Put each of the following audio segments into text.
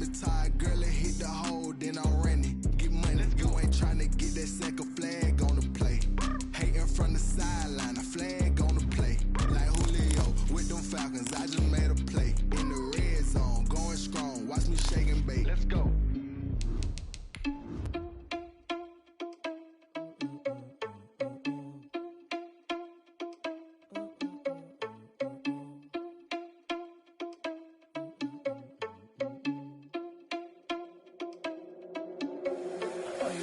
me tired, girl, it hit the hole, then I'm running. Get money, you ain't tryna get that second flag on the play. Hating from the sideline, a flag on the play. Like Julio with them Falcons, I just made a play. In the red zone, going strong, watch me shake and bake. Let's go.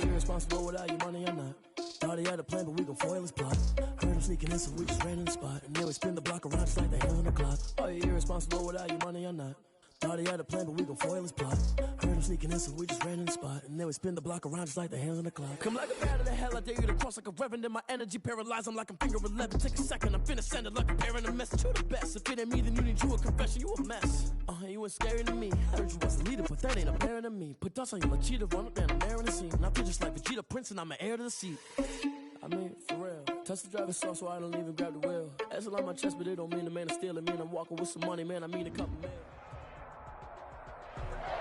Irresponsible without your money or not. Thought he had a plan, but we gon' foil his plot. Heard him sneaking in, so we just ran in the spot. And then we spin the block around just like the hand on the clock. Are you irresponsible without your money or not? Thought he had a plan, but we gon' foil his plot. Heard him sneaking in, so we just ran in the spot. And then we spin the block around just like the hands on the clock. Come like a bat of the hell, I dare you to cross like a reverend. In my energy paralyzed, I'm like I'm finger 11. Take a second, I'm finna send it like a parent a message. You the best, if it ain't me, then you need you a confession. You a mess. You ain't scary to me. Heard you was a leader, but that ain't apparent to me. Put dust on you like cheetah, run up and I'm airing the scene. I feel just like Vegeta Prince and I'm an heir to the seat. I mean, for real. Touch the driver's soft so I don't even grab the wheel. That's a lot on my chest, but it don't mean the man is stealing. Mean I'm walking with some money, man, I mean a couple mil.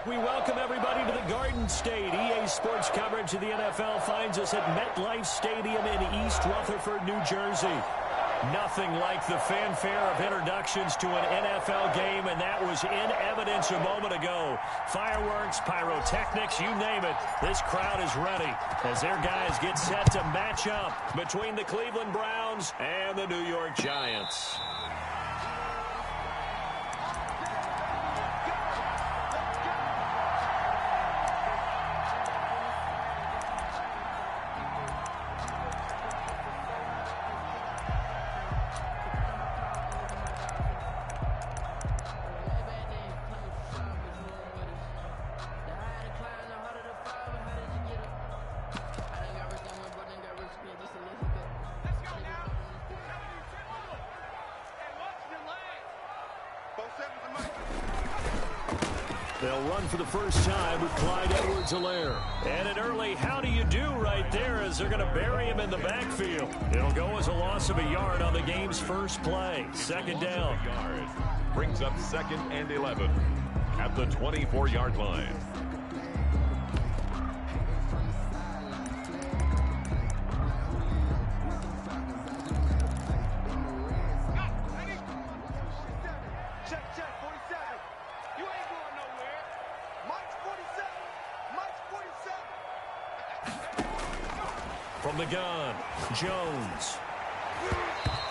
We welcome everybody to the Garden State. EA Sports coverage of the NFL finds us at MetLife Stadium in East Rutherford, New Jersey. Nothing like the fanfare of introductions to an NFL game, and that was in evidence a moment ago. Fireworks, pyrotechnics, you name it. This crowd is ready as their guys get set to match up between the Cleveland Browns and the New York Giants. They'll run for the first time with Clyde Edwards-Helaire. And an early how do you do right there as they're going to bury him in the backfield. It'll go as a loss of a yard on the game's first play. Second down. Brings up 2nd and 11 at the 24-yard line. From the gun, Jones.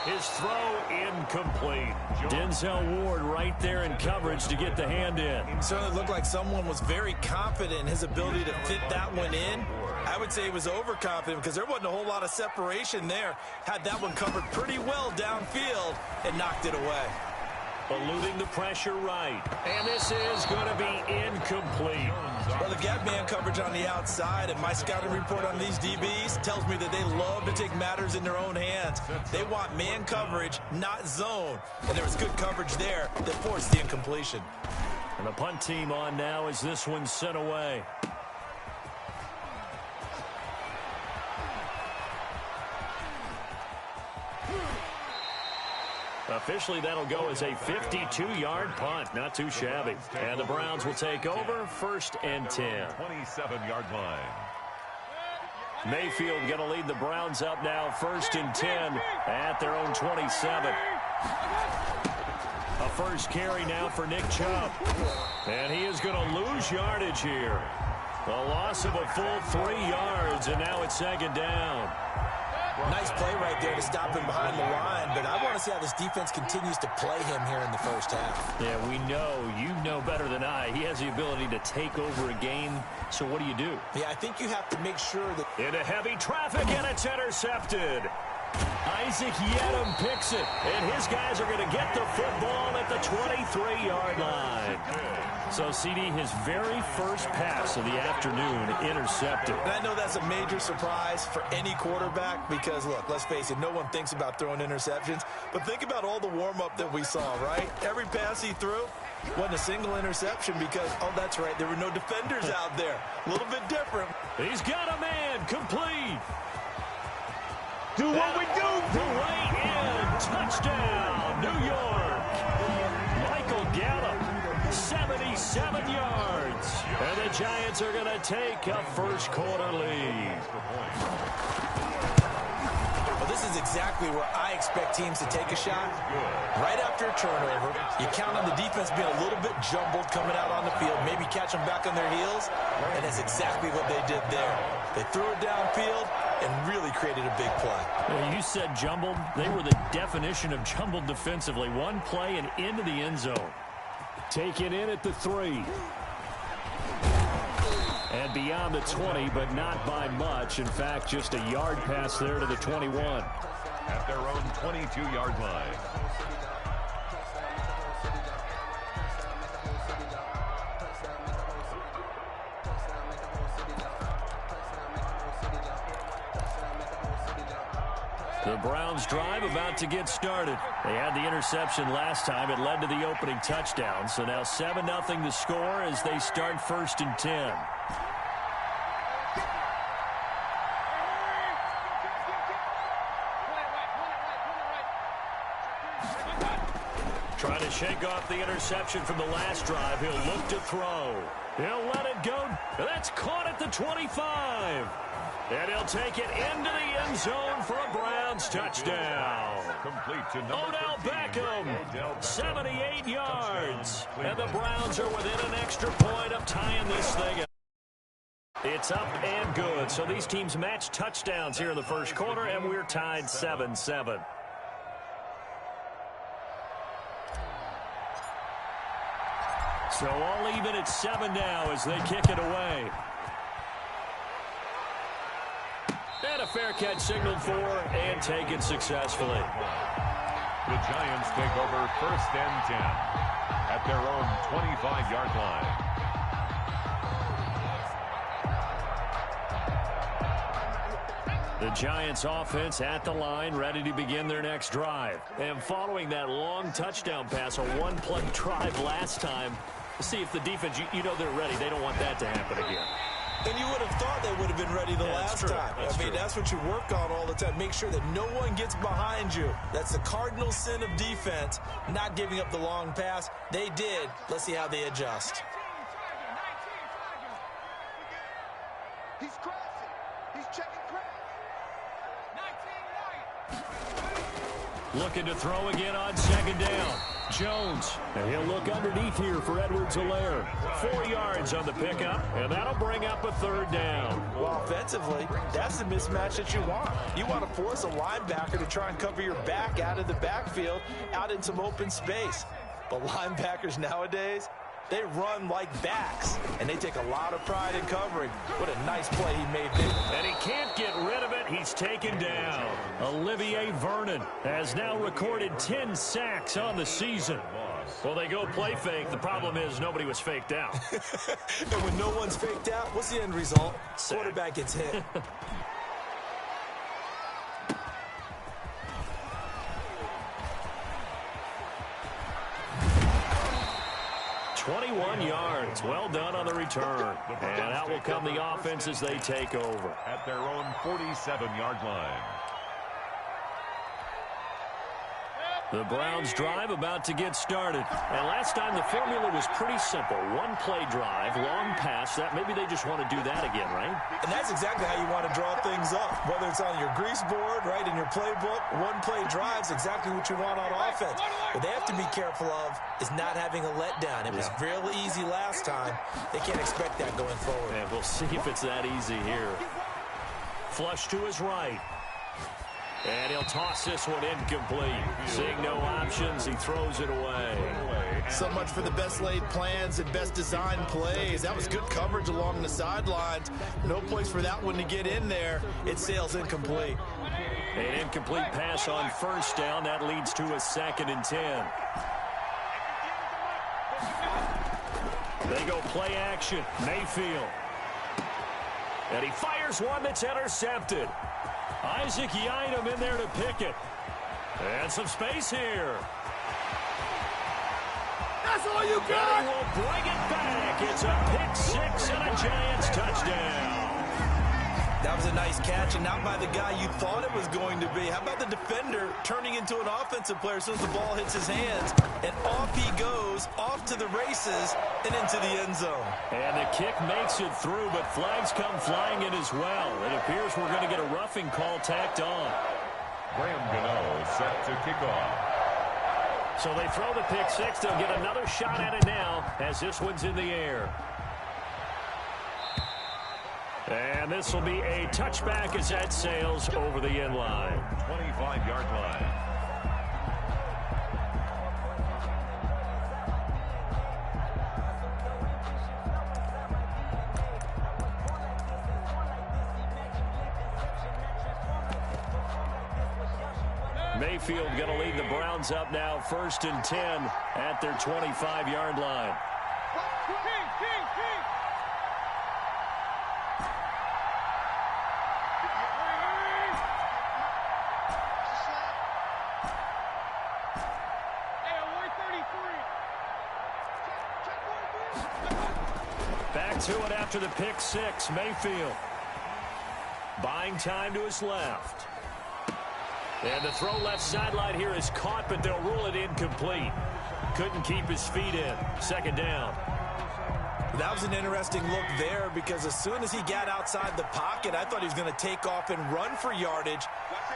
His throw incomplete. Denzel Ward right there in coverage to get the hand in. It certainly looked like someone was very confident in his ability to fit that one in. I would say he was overconfident because there wasn't a whole lot of separation there. Had that one covered pretty well downfield and knocked it away. Eluding the pressure right. And this is going to be incomplete. Well, the gap man coverage on the outside, and my scouting report on these DBs tells me that they love to take matters in their own hands. They want man coverage, not zone. And there was good coverage there that forced the incompletion. And the punt team on now as this one's sent away. Officially, that'll go as a 52-yard punt. Not too shabby. And the Browns will take over 1st and 10. 27-yard line. Mayfield going to lead the Browns up now 1st and 10 at their own 27. A first carry now for Nick Chubb. And he is going to lose yardage here. A loss of a full 3 yards, and now it's 2nd down. Nice play right there to stop him behind the line, but I want to see how this defense continues to play him here in the first half. Yeah, we know. You know better than I. He has the ability to take over a game, so what do? Yeah, I think you have to make sure that... Into heavy traffic, and it's intercepted. Isaac Yedem picks it, and his guys are going to get the football at the 23-yard line. So, CD, his very first pass of the afternoon intercepted. And I know that's a major surprise for any quarterback because, look, let's face it, no one thinks about throwing interceptions. But think about all the warm-up that we saw, right? Every pass he threw wasn't a single interception because, oh, that's right, there were no defenders out there. A little bit different. He's got a man complete. Do what we do. The way in. Touchdown, New York. Michael Gallup, 77 yards. the Giants are going to take a first quarter lead. Well, this is exactly where I expect teams to take a shot. Right after a turnover, you count on the defense being a little bit jumbled coming out on the field, maybe catch them back on their heels, and that's exactly what they did there. They threw it downfield and really created a big play. Well, you said jumbled. They were the definition of jumbled defensively. One play and into the end zone. Taken in at the 3. And beyond the 20, but not by much. In fact, just a yard pass there to the 21. At their own 22-yard line. The Browns drive about to get started. They had the interception last time. It led to the opening touchdown. So now 7-0 the score as they start 1st and 10. Trying to shake off the interception from the last drive. He'll look to throw. He'll let it go. That's caught at the 25. And he'll take it into the end zone for a Browns touchdown. Complete to Odell Beckham, 78 yards. And the Browns are within an extra point of tying this thing up. It's up and good. So these teams match touchdowns here in the first quarter, and we're tied 7-7. So all even at 7 now as they kick it away. And a fair catch signaled for and taken successfully. The Giants take over 1st and 10 at their own 25-yard line. The Giants offense at the line, ready to begin their next drive. And following that long touchdown pass, a one-play drive last time, see if the defense, you know they're ready. They don't want that to happen again. And you would have thought they would have been ready the last time. I mean, that's what you work on all the time. Make sure that no one gets behind you. That's the cardinal sin of defense, not giving up the long pass. They did. Let's see how they adjust. He's crossing. He's checking crack. 19 Looking to throw again on 2nd down. Jones, and he'll look underneath here for Edwards-Helaire. 4 yards on the pickup, and that'll bring up a 3rd down. Well, offensively, that's the mismatch that you want. You want to force a linebacker to try and cover your back out of the backfield, out in some open space. But linebackers nowadays, they run like backs, and they take a lot of pride in covering. What a nice play he made there. And he can't get rid of it. He's taken down. Olivier Vernon has now recorded 10 sacks on the season. Well, they go play fake. The problem is nobody was faked out. And when no one's faked out, what's the end result? Quarterback gets hit. 21 yards. Well done on the return. And out will come the offense as they take over. At their own 47-yard line. The Browns drive about to get started. And last time the formula was pretty simple. One play drive, long pass. That maybe they just want to do that again, right? And that's exactly how you want to draw things up. Whether it's on your grease board, right, in your playbook, one play drive's exactly what you want on offense. What they have to be careful of is not having a letdown. It was real easy last time. They can't expect that going forward. And we'll see if it's that easy here. Flush to his right. And he'll toss this one incomplete. Seeing no options, he throws it away. So much for the best laid plans and best designed plays. That was good coverage along the sidelines. No place for that one to get in there. It sails incomplete. An incomplete pass on first down. That leads to a 2nd and 10. They go play action. Mayfield. And he fires one that's intercepted. Isaac Yiadom in there to pick it. And some space here. That's all you got? And he will bring it back. It's a pick 6 and a Giants touchdown. That was a nice catch, and not by the guy you thought it was going to be. How about the defender turning into an offensive player as soon as the ball hits his hands? And off he goes, off to the races, and into the end zone. And the kick makes it through, but flags come flying in as well. It appears we're going to get a roughing call tacked on. Graham Gano set to kick off. So they throw the pick six. They'll get another shot at it now as this one's in the air. And this will be a touchback as that sails over the end line. 25-yard line. Mayfield going to lead the Browns up now, 1st and 10 at their 25-yard line. Back to it after the pick six. Mayfield buying time to his left. And the throw left sideline here is caught, but they'll rule it incomplete. Couldn't keep his feet in. 2nd down. That was an interesting look there because as soon as he got outside the pocket, I thought he was going to take off and run for yardage.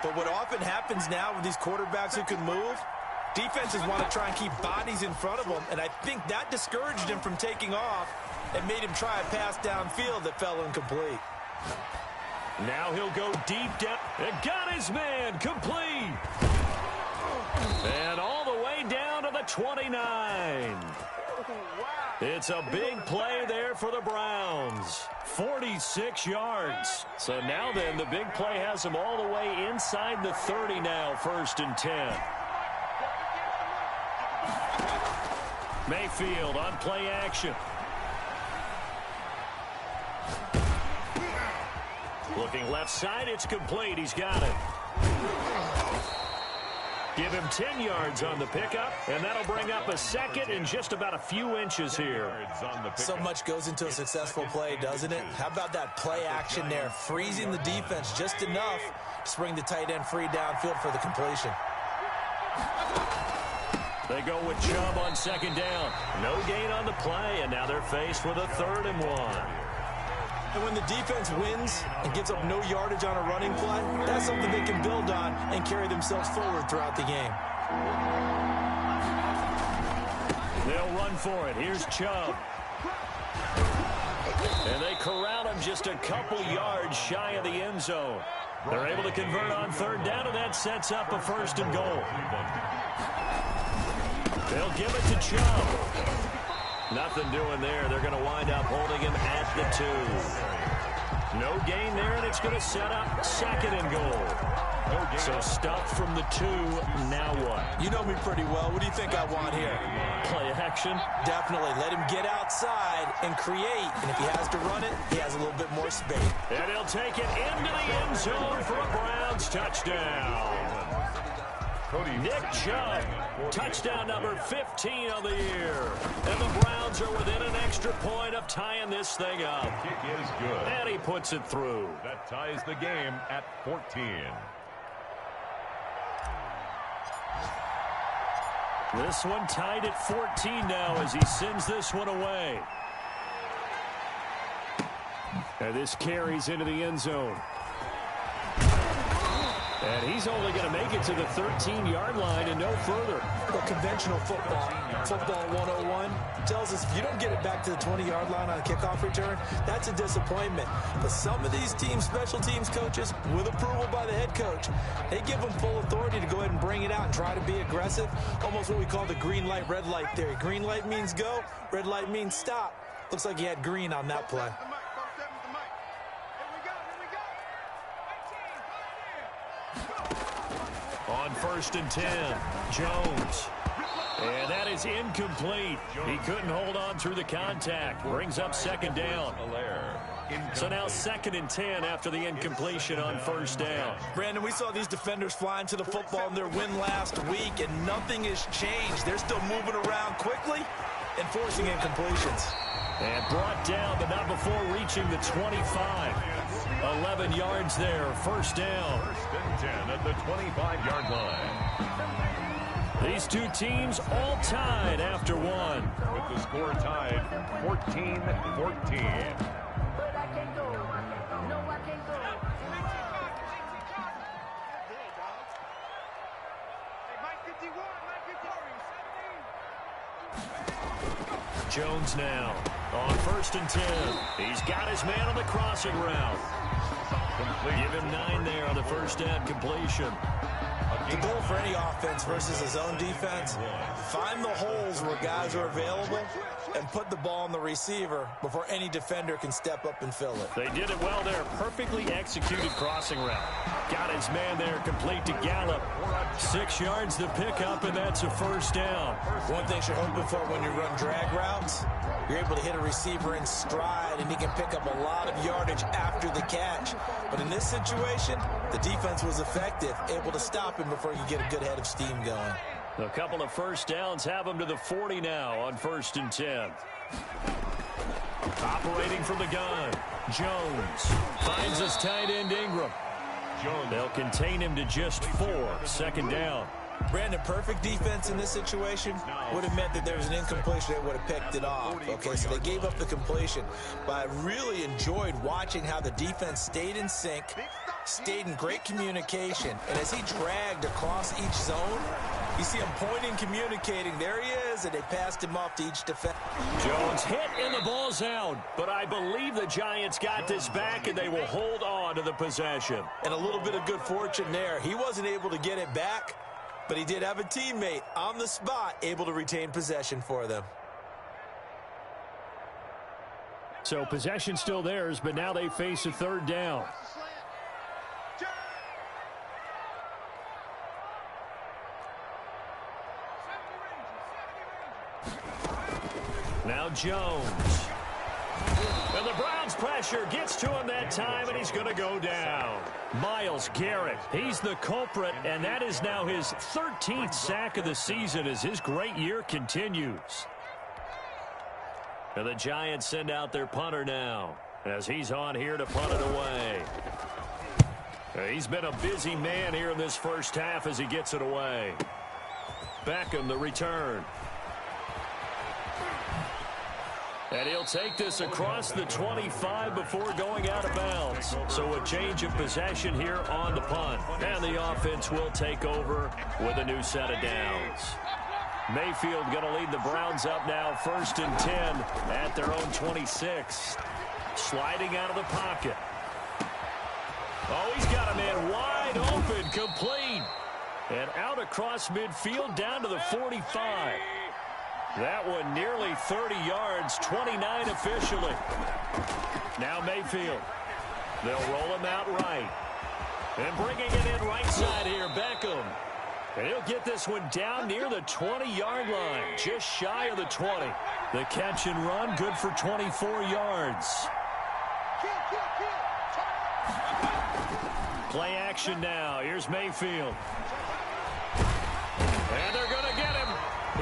But what often happens now with these quarterbacks who can move, defenses want to try and keep bodies in front of them, and I think that discouraged him from taking off and made him try a pass downfield that fell incomplete. Now he'll go deep down. And got his man complete. And all the way down to the 29. It's a big play there for the Browns. 46 yards. So now then, the big play has them all the way inside the 30 now, 1st and 10. Mayfield on play action. Looking left side, it's complete. He's got it. Give him 10 yards on the pickup, and that'll bring up a 2nd and just about a few inches here. So much goes into a successful play, doesn't it? How about that play action there, freezing the defense just enough to bring the tight end free downfield for the completion. They go with Chubb on 2nd down. No gain on the play, and now they're faced with a 3rd and 1. And when the defense wins and gives up no yardage on a running play, that's something they can build on and carry themselves forward throughout the game. They'll run for it. Here's Chubb. And they corral him just a couple yards shy of the end zone. They're able to convert on 3rd down, and that sets up a 1st and goal. They'll give it to Chubb. Nothing doing there. They're going to wind up holding him at the 2. No gain there, and it's going to set up 2nd and goal. So stopped from the 2. Now what? You know me pretty well. What do you think I want here? Play action? Definitely. Let him get outside and create. And if he has to run it, he has a little bit more space. And he'll take it into the end zone for a Browns touchdown. Nick Chubb, touchdown number 15 of the year. And the Browns are within an extra point of tying this thing up. Kick is good. And he puts it through. That ties the game at 14. This one tied at 14 now as he sends this one away. And this carries into the end zone. And he's only going to make it to the 13-yard line and no further. Well, conventional football 101, tells us if you don't get it back to the 20-yard line on a kickoff return, that's a disappointment. But some of these teams, special teams coaches, with approval by the head coach, they give them full authority to go ahead and bring it out and try to be aggressive. Almost what we call the green light, red light theory. Green light means go, red light means stop. Looks like he had green on that play. On 1st and 10, Jones. And that is incomplete. He couldn't hold on through the contact. Brings up 2nd down. So now 2nd and 10 after the incompletion on 1st down. Brandon, we saw these defenders flying to the football in their win last week, and nothing has changed. They're still moving around quickly and forcing incompletions. And brought down, but not before reaching the 25. 11 yards there, first down. First and 10 at the 25-yard line. These two teams all tied after one. With the score tied 14-14. Jones now on first and 10. He's got his man on the crossing route. Give him 9 there on the first down completion. The goal for any offense versus his own defense, find the holes where guys are available and put the ball on the receiver before any defender can step up and fill it. They did it well there. Perfectly executed crossing route. Got his man there complete to Gallup. 6 yards the pickup, and that's a first down. One thing you're hoping for when you run drag routes, you're able to hit a receiver in stride, and he can pick up a lot of yardage after the catch. But in this situation, the defense was effective, able to stop him before you get a good head of steam going. A couple of first downs have him to the 40 now on first and 10. Operating from the gun, Jones finds his tight end Ingram. They'll contain him to just 4, second down. Brandon, perfect defense in this situation would have meant that there was an incompletion that would have picked it off. Okay, so they gave up the completion. But I really enjoyed watching how the defense stayed in sync, stayed in great communication, and as he dragged across each zone, you see him pointing, communicating. There he is, and they passed him off to each defender. Jones hit and the ball's out, but I believe the Giants got this back, and they will hold on to the possession. And a little bit of good fortune there. He wasn't able to get it back, but he did have a teammate on the spot able to retain possession for them. So possession still theirs, but now they face a third down. Now Jones. And the Browns pressure gets to him that time, and he's going to go down. Myles Garrett, he's the culprit, and that is now his 13th sack of the season as his great year continues. And the Giants send out their punter now as he's on here to punt it away. He's been a busy man here in this first half as he gets it away. Beckham, the return. And he'll take this across the 25 before going out of bounds. So a change of possession here on the punt. And the offense will take over with a new set of downs. Mayfield going to lead the Browns up now, first and 10 at their own 26. Sliding out of the pocket. Oh, he's got a man wide open, complete. And out across midfield down to the 45. That one nearly 30 yards, 29 officially. Now Mayfield. They'll roll him out right. And bringing it in right side here, Beckham. And he'll get this one down near the 20-yard line, just shy of the 20. The catch and run, good for 24 yards. Play action now. Here's Mayfield. And they're going to get him.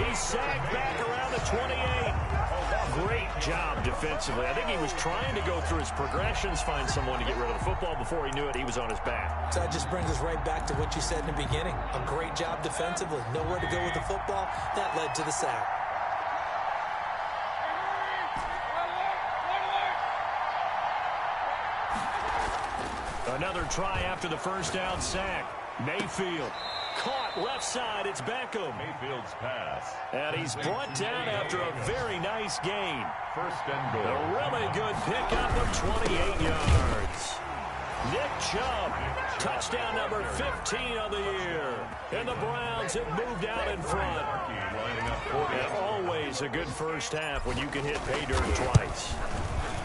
He's sagged back around the 28. Great job defensively. I think he was trying to go through his progressions, find someone to get rid of the football. Before he knew it, he was on his back. So that just brings us right back to what you said in the beginning. A great job defensively. Nowhere to go with the football. That led to the sack. Another try after the first down sack. Mayfield. Caught left side, it's Beckham. Mayfield's pass. And he's brought down after a very nice gain. First and goal. A really good pickup of 28 yards. Nick Chubb, touchdown number 15 on the year. And the Browns have moved out in front. And always a good first half when you can hit pay dirt twice.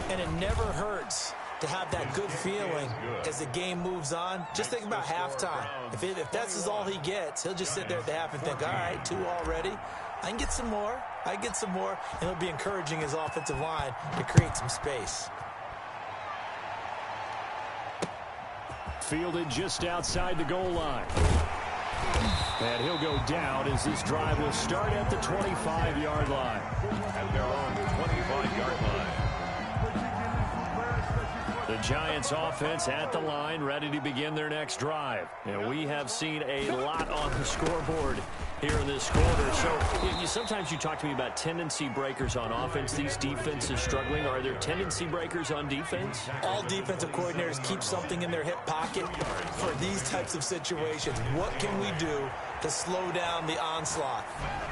And it never hurts to have that good feeling as the game moves on. Just think about halftime. If that's all he gets, he'll just sit there at the half and think, all right, 2 already. I can get some more. I get some more. And he'll be encouraging his offensive line to create some space. Fielded just outside the goal line. And he'll go down as this drive will start at the 25-yard line. At their own 25-yard line. The Giants offense at the line, ready to begin their next drive. And we have seen a lot on the scoreboard here in this quarter. So sometimes you talk to me about tendency breakers on offense. These defenses struggling. Are there tendency breakers on defense? All defensive coordinators keep something in their hip pocket for these types of situations. What can we do to slow down the onslaught?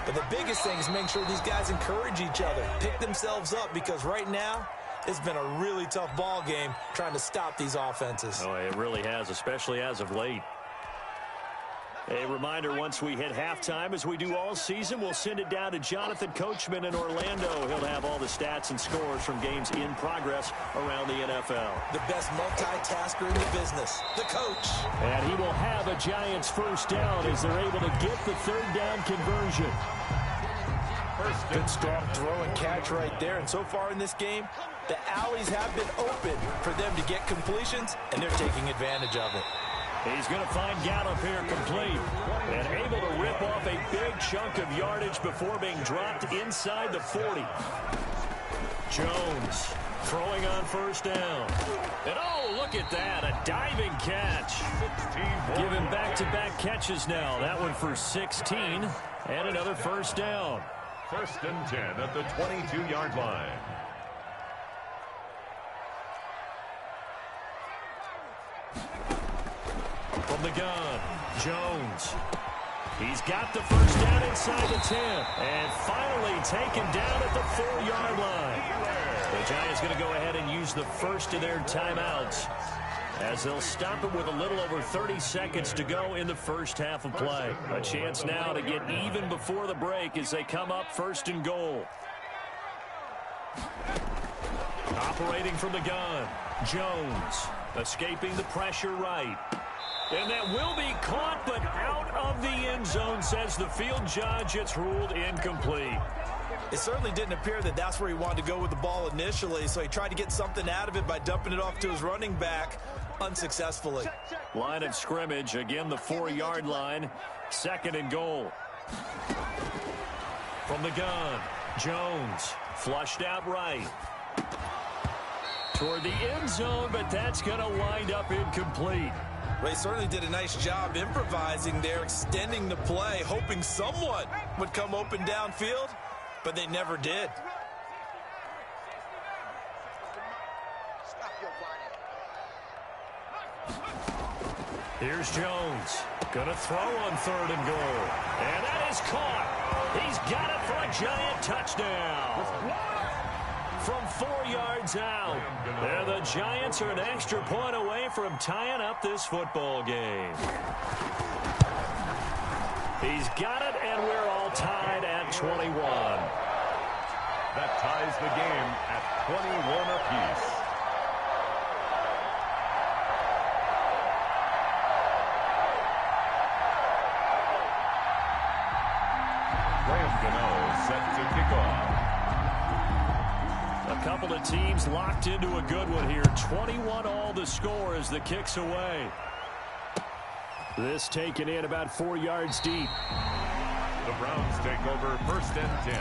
But the biggest thing is making sure these guys encourage each other, pick themselves up, because right now, it's been a really tough ball game trying to stop these offenses. Oh, it really has, especially as of late. A reminder, once we hit halftime, as we do all season, we'll send it down to Jonathan Coachman in Orlando. He'll have all the stats and scores from games in progress around the NFL. The best multitasker in the business, the coach. And he will have a Giants first down as they're able to get the third down conversion. Good strong throw and catch right there. And so far in this game, the alleys have been open for them to get completions, and they're taking advantage of it. He's going to find Gallup here complete and able to rip off a big chunk of yardage before being dropped inside the 40. Jones throwing on first down. And oh, look at that, a diving catch. Giving back-to-back catches now. That one for 16 and another first down. 1st and 10 at the 22-yard line. From the gun, Jones. He's got the first down inside the 10. And finally taken down at the 4-yard line. The Giants going to go ahead and use the first of their timeouts, as they'll stop it with a little over 30 seconds to go in the first half of play. A chance now to get even before the break as they come up 1st and goal. Operating from the gun, Jones escaping the pressure right. And that will be caught, but out of the end zone, says the field judge. It's ruled incomplete. It certainly didn't appear that that's where he wanted to go with the ball initially, so he tried to get something out of it by dumping it off to his running back unsuccessfully. Line of scrimmage, again the 4-yard line, 2nd and goal. From the gun, Jones flushed out right. Toward the end zone, but that's going to wind up incomplete. Well, he certainly did a nice job improvising there, extending the play, hoping someone would come open downfield, but they never did. Here's Jones. Going to throw on 3rd and goal. And that is caught. He's got it for a Giant touchdown. From 4 yards out. And the Giants are an extra point away from tying up this football game. He's got it, and we're all tied at 21. That ties the game at 21 apiece. Set to kick off. A couple of teams locked into a good one here. 21 all the score as the kick's away. This taken in about 4 yards deep. The Browns take over 1st and 10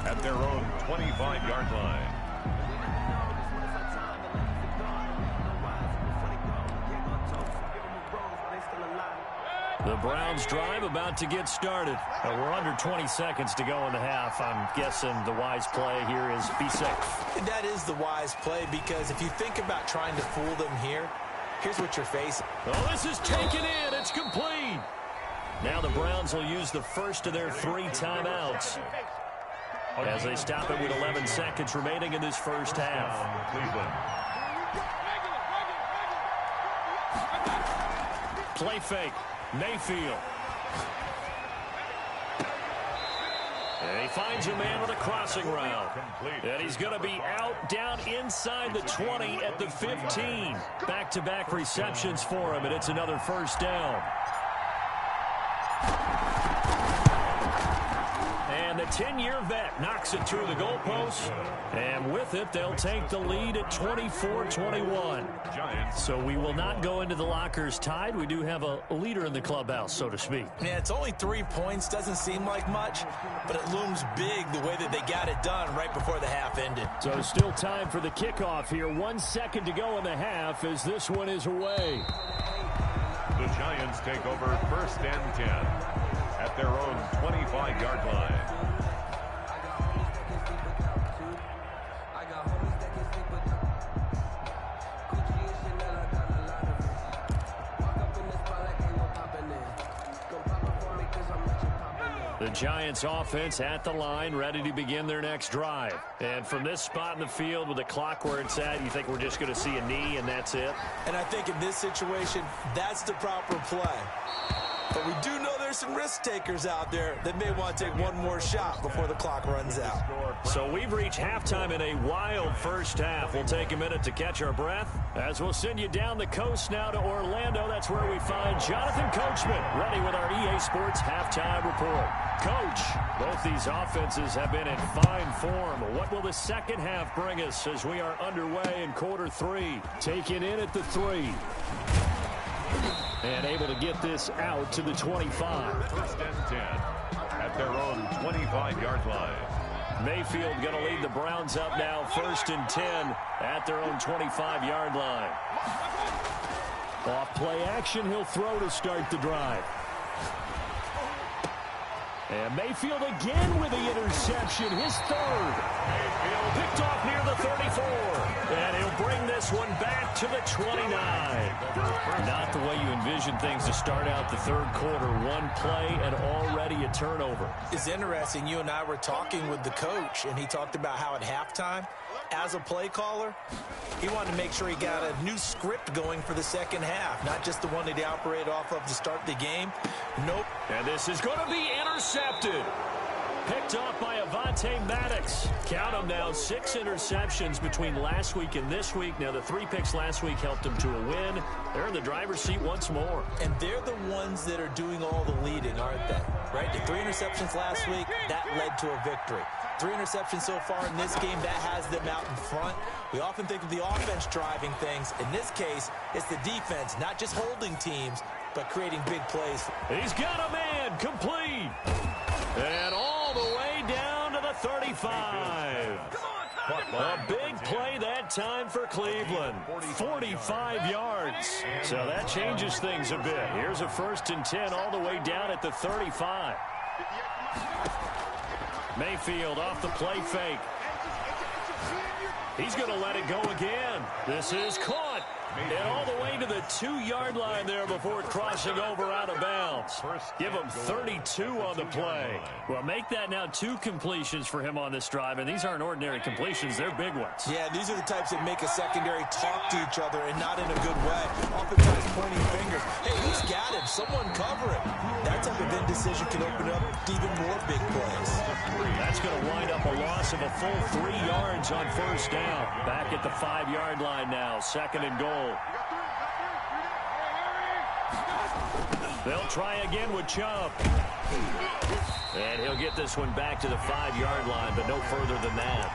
at their own 25-yard line. The Browns drive about to get started. We're under 20 seconds to go in the half. I'm guessing the wise play here is be safe. That is the wise play, because if you think about trying to fool them here, here's what you're facing. Oh, this is taken in. It's complete. Now the Browns will use the first of their 3 timeouts as they stop it with 11 seconds remaining in this first half. Play fake. Mayfield. And he finds a man with a crossing route. And he's going to be out down inside the 20 at the 15. Back-to-back receptions for him, and it's another first down. And And the 10-year vet knocks it through the goalpost. And with it, they'll take the lead at 24-21. So we will not go into the lockers tied. We do have a leader in the clubhouse, so to speak. Yeah, it's only 3 points. Doesn't seem like much, but it looms big the way that they got it done right before the half ended. So still time for the kickoff here. 1 second to go in the half as this one is away. The Giants take over 1st and 10 at their own 25-yard line. The Giants offense at the line, ready to begin their next drive. And from this spot in the field with the clock where it's at, you think we're just going to see a knee and that's it? And I think in this situation, that's the proper play. But we do know there's some risk takers out there that may want to take one more shot before the clock runs out. So we've reached halftime in a wild first half. We'll take a minute to catch our breath as we'll send you down the coast now to Orlando. That's where we find Jonathan Coachman ready with our EA Sports halftime report. Coach, both these offenses have been in fine form. What will the second half bring us as we are underway in quarter 3? Taken in at the 3. And able to get this out to the 25. 1st and 10 at their own 25-yard line. Mayfield going to lead the Browns up now, 1st and 10 at their own 25-yard line. Off play action, he'll throw to start the drive. And Mayfield again with the interception, his 3rd. Mayfield picked off near the 34. And he'll bring this one back to the 29. Not the way you envision things to start out the 3rd quarter. One play and already a turnover. It's interesting. You and I were talking with the coach, and he talked about how at halftime, as a play caller, he wanted to make sure he got a new script going for the second half, not just the one that he operated off of to start the game. Nope. And this is going to be intercepted. Picked off by Avonte Maddox. Count them now, 6 interceptions between last week and this week. Now, the 3 picks last week helped them to a win. They're in the driver's seat once more. And they're the ones that are doing all the leading, aren't they? Right? The 3 interceptions last week, that led to a victory. 3 interceptions so far in this game, that has them out in front. We often think of the offense driving things. In this case, it's the defense, not just holding teams, but creating big plays. He's got a man, complete. And all the way down to the 35. A big play that time for Cleveland. 45 yards. So that changes things a bit. Here's a 1st and 10 all the way down at the 35. Mayfield off the play fake. He's going to let it go again. This is caught. And all the way to the 2-yard line there before crossing over out of bounds. Give him 32 on the play. Well, make that now 2 completions for him on this drive. And these aren't ordinary completions. They're big ones. Yeah, these are the types that make a secondary talk to each other and not in a good way. Oftentimes pointing fingers. Hey, who's got him? Someone cover it. That type of indecision can open up even more big plays. That's going to wind up a loss of a full 3 yards on 1st down. Back at the 5-yard line now. 2nd and goal. They'll try again with Chubb. And he'll get this one back to the 5-yard line, but no further than that.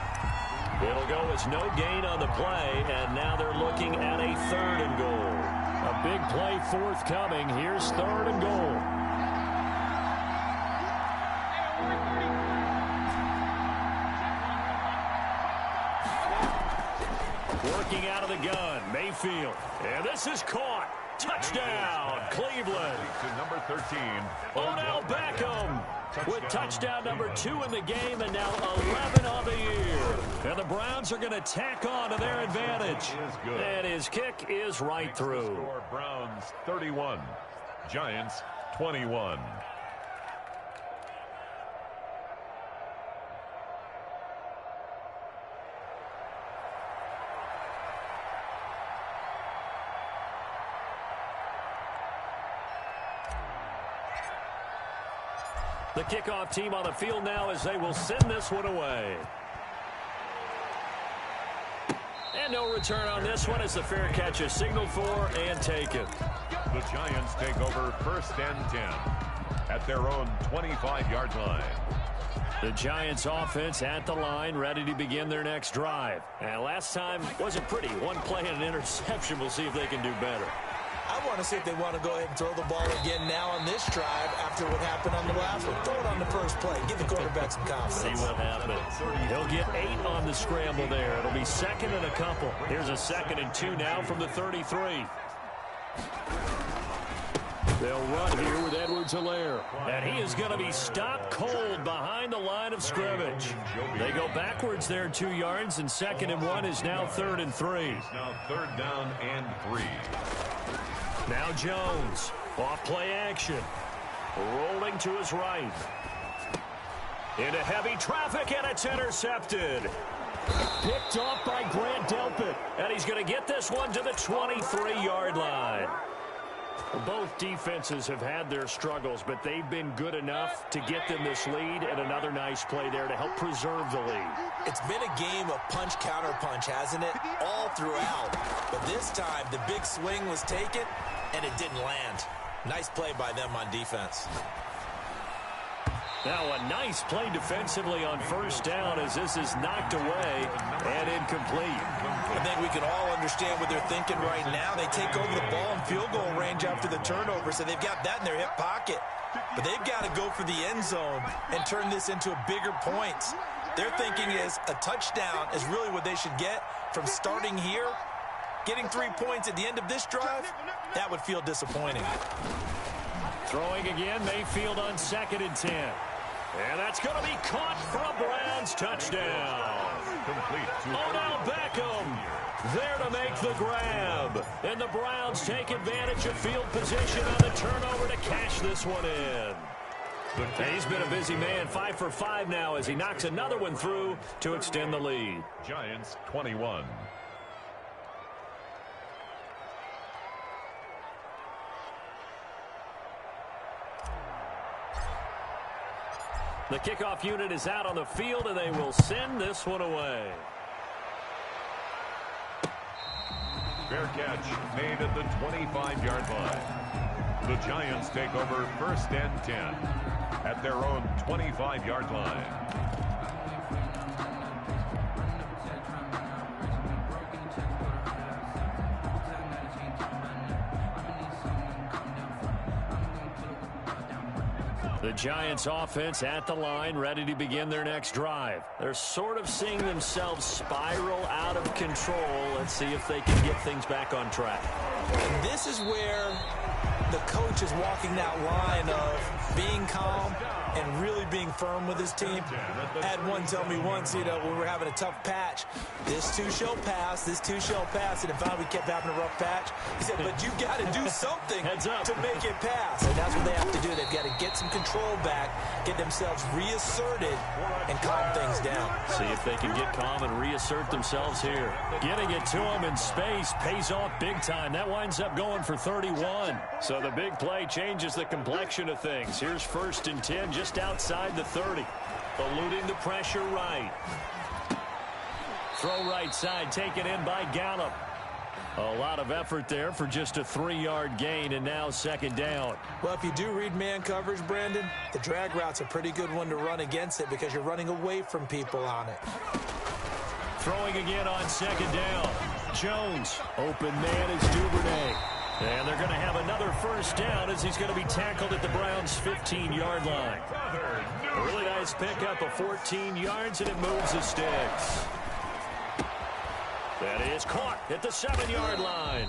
It'll go as no gain on the play, and now they're looking at a 3rd and goal. A big play forthcoming. Here's 3rd and goal. Working out of the gun, Mayfield. And this is caught. Touchdown, Cleveland. To number 13. Odell Beckham with touchdown number 2 in the game and now 11 on the year. And the Browns are going to tack on to their advantage. And his kick is right through. Browns 31, Giants 21. The kickoff team on the field now as they will send this one away. And no return on this one as the fair catch is signaled for and taken. The Giants take over 1st and 10 at their own 25-yard line. The Giants offense at the line, ready to begin their next drive. And last time wasn't pretty. One play and an interception. We'll see if they can do better. I want to see if they want to go ahead and throw the ball again now on this drive after what happened on the last one. Throw it on the first play. Give the quarterback some confidence. See what happens. He'll get 8 on the scramble there. It'll be second and a couple. Here's a 2nd and 2 now from the 33. They'll run here with Edwards-Helaire. And he is going to be stopped cold behind the line of scrimmage. They go backwards there 2 yards, and 2nd and 1 is now 3rd and 3. Now 3rd down and 3. Now Jones, off play action. Rolling to his right. Into heavy traffic, and it's intercepted. Picked off by Grant Delpit. And he's going to get this one to the 23-yard line. Both defenses have had their struggles, but they've been good enough to get them this lead, and another nice play there to help preserve the lead. It's been a game of punch-counter-punch, hasn't it? All throughout. But this time, the big swing was taken, and it didn't land. Nice play by them on defense. Now a nice play defensively on 1st down as this is knocked away and incomplete. I think we can all understand what they're thinking right now. They take over the ball in field goal range after the turnover, so they've got that in their hip pocket. But they've got to go for the end zone and turn this into a bigger point. Their thinking is a touchdown is really what they should get from starting here. Getting 3 points at the end of this drive, that would feel disappointing. Throwing again, Mayfield on 2nd and 10. And that's going to be caught for a Browns touchdown. Complete. Odell Beckham there to make the grab. And the Browns take advantage of field position on the turnover to cash this one in. He's been a busy man, 5 for 5 now as he knocks another one through to extend the lead. Giants 21. The kickoff unit is out on the field, and they will send this one away. Fair catch made at the 25-yard line. The Giants take over 1st and 10 at their own 25-yard line. The Giants offense at the line, ready to begin their next drive. They're sort of seeing themselves spiral out of control. Let's see if they can get things back on track. And this is where the coach is walking that line of being calm and really being firm with his team. I had one tell me once, when we were having a tough patch, this too shall pass, this too shall pass, and if we kept having a rough patch, he said, but you got to do something to make it pass. And that's what they have to do. They've got to get some control back, get themselves reasserted, and calm things down. See if they can get calm and reassert themselves here. Getting it to them in space pays off big time. That winds up going for 31. So the big play changes the complexion of things. Here's 1st and 10 just outside the 30. Eluding the pressure right. Throw right side taken in by Gallup. A lot of effort there for just a 3-yard gain, and now 2nd down. Well, if you do read man coverage, Brandon, the drag route's a pretty good one to run against it because you're running away from people on it. Throwing again on 2nd down. Jones, open man is Duvernay. And they're going to have another 1st down as he's going to be tackled at the Browns' 15-yard line. A really nice pickup of 14 yards, and it moves the sticks. That is caught at the 7-yard line.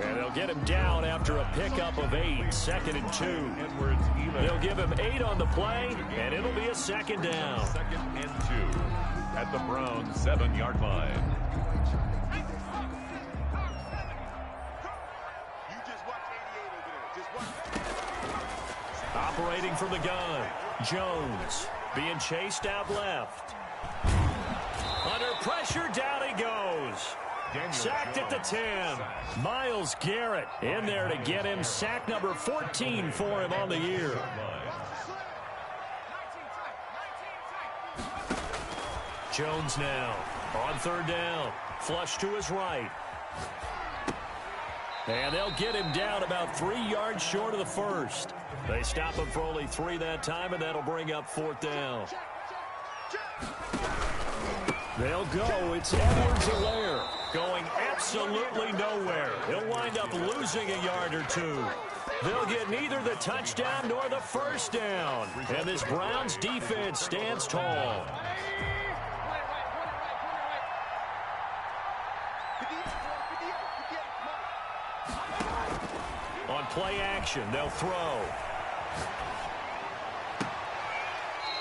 And they'll get him down after a pickup of 8, 2nd and 2. They'll give him 8 on the play, and it'll be a 2nd down. 2nd and 2 at the Browns' 7-yard line. Operating from the gun, Jones being chased out left. Under pressure, down he goes. Sacked at the 10. Myles Garrett in there to get him. Sack number 14 for him on the year. Jones now on 3rd down. Flush to his right. And they'll get him down about 3 yards short of the 1st. They stop him for only 3 that time, and that'll bring up 4th down. They'll go. It's Edwards-Helaire going absolutely nowhere. He'll wind up losing a yard or two. They'll get neither the touchdown nor the first down. And this Browns defense stands tall. On play action, they'll throw.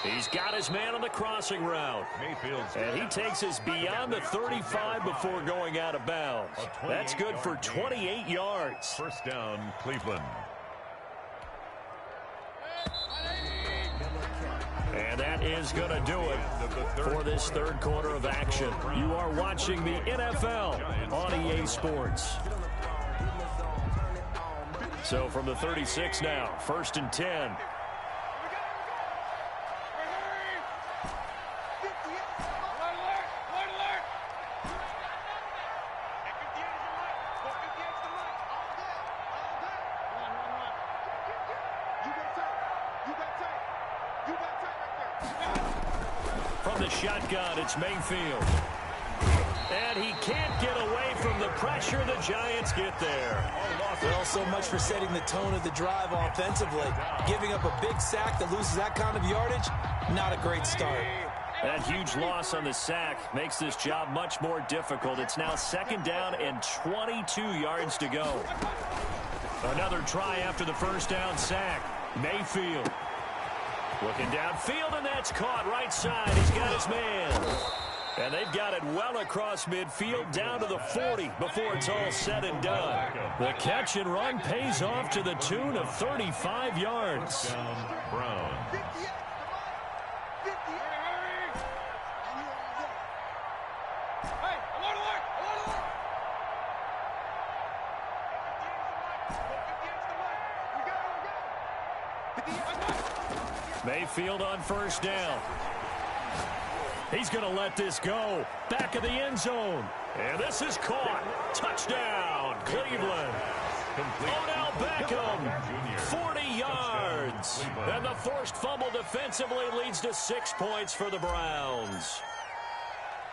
He's got his man on the crossing route. And he takes us beyond the 35 before going out of bounds. That's good for 28 yards. First down, Cleveland. And that is going to do it for this third quarter of action. You are watching the NFL on EA Sports. So from the 36 now, 1st and 10. Shotgun, it's Mayfield. And he can't get away from the pressure. The Giants get there. Well, so much for setting the tone of the drive offensively. Giving up a big sack that loses that kind of yardage, not a great start. That huge loss on the sack makes this job much more difficult. It's now 2nd down and 22 yards to go. Another try after the first down sack. Mayfield. Looking downfield, and that's caught right side. He's got his man. And they've got it well across midfield down to the 40 before it's all said and done. The catch and run pays off to the tune of 35 yards. Brown. Mayfield on first down. He's going to let this go. Back of the end zone. And this is caught. Touchdown, Cleveland. Odell Beckham, 40 yards. And the forced fumble defensively leads to 6 points for the Browns.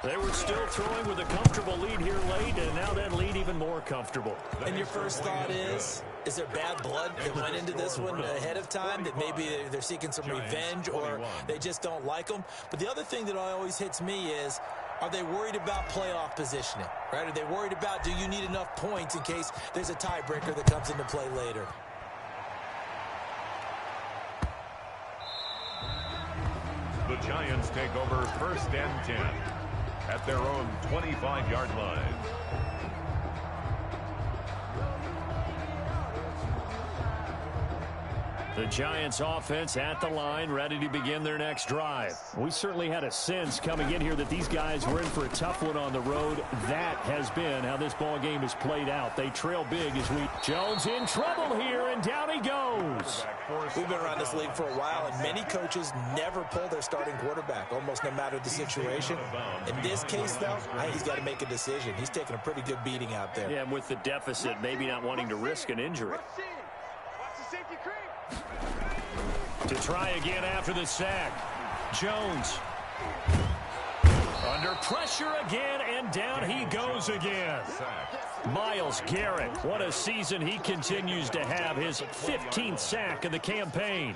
They were still throwing with a comfortable lead here late, and now that lead even more comfortable. And your first thought is there bad blood that went into this one ahead of time, that maybe they're seeking some revenge or they just don't like them? But the other thing that always hits me is, are they worried about playoff positioning? Right? Are they worried about, do you need enough points in case there's a tiebreaker that comes into play later? The Giants take over 1st and 10 at their own 25-yard line. The Giants offense at the line, ready to begin their next drive. We certainly had a sense coming in here that these guys were in for a tough one on the road. That has been how this ball game has played out. They trail big as Jones in trouble here, and down he goes. We've been around this league for a while, and many coaches never pull their starting quarterback, almost no matter the situation. In this case, though, I think he's got to make a decision. He's taking a pretty good beating out there. Yeah, and with the deficit, maybe not wanting to risk an injury. To try again after the sack. Jones. Under pressure again, and down he goes again. Myles Garrett, what a season he continues to have. His 15th sack of the campaign.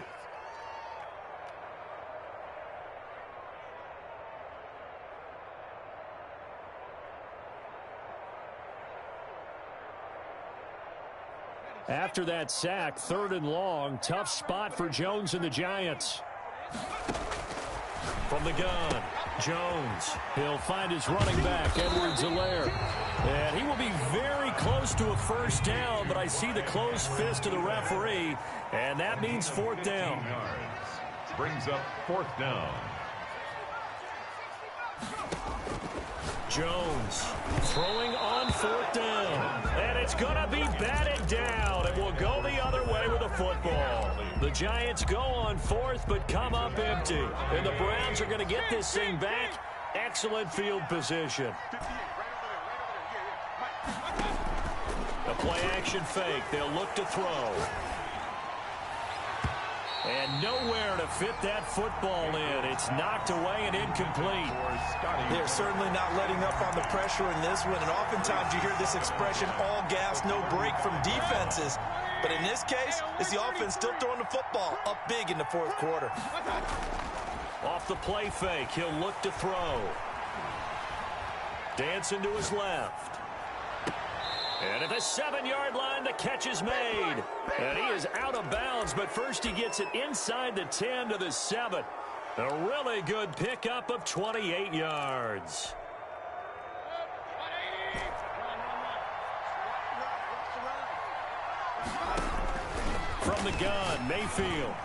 After that sack, 3rd and long. Tough spot for Jones and the Giants. From the gun, Jones. He'll find his running back, Edwards-Helaire. And he will be very close to a first down, but I see the closed fist of the referee, and that means 4th down. Brings up 4th down. Jones throwing on 4th down. And it's going to be batted down. It will go the other way with the football. The Giants go on 4th, but come up empty. And the Browns are going to get this thing back. Excellent field position. The play action fake. They'll look to throw. And nowhere to fit that football in. It's knocked away and incomplete. They're certainly not letting up on the pressure in this one. And oftentimes you hear this expression, all gas, no break from defenses. But in this case, it's the offense still throwing the football up big in the fourth quarter. Off the play fake, he'll look to throw. Dancing to his left. And at the 7-yard line, the catch is made. And he is out of bounds, but first he gets it inside the 10 to the 7. A really good pickup of 28 yards. From the gun, Mayfield.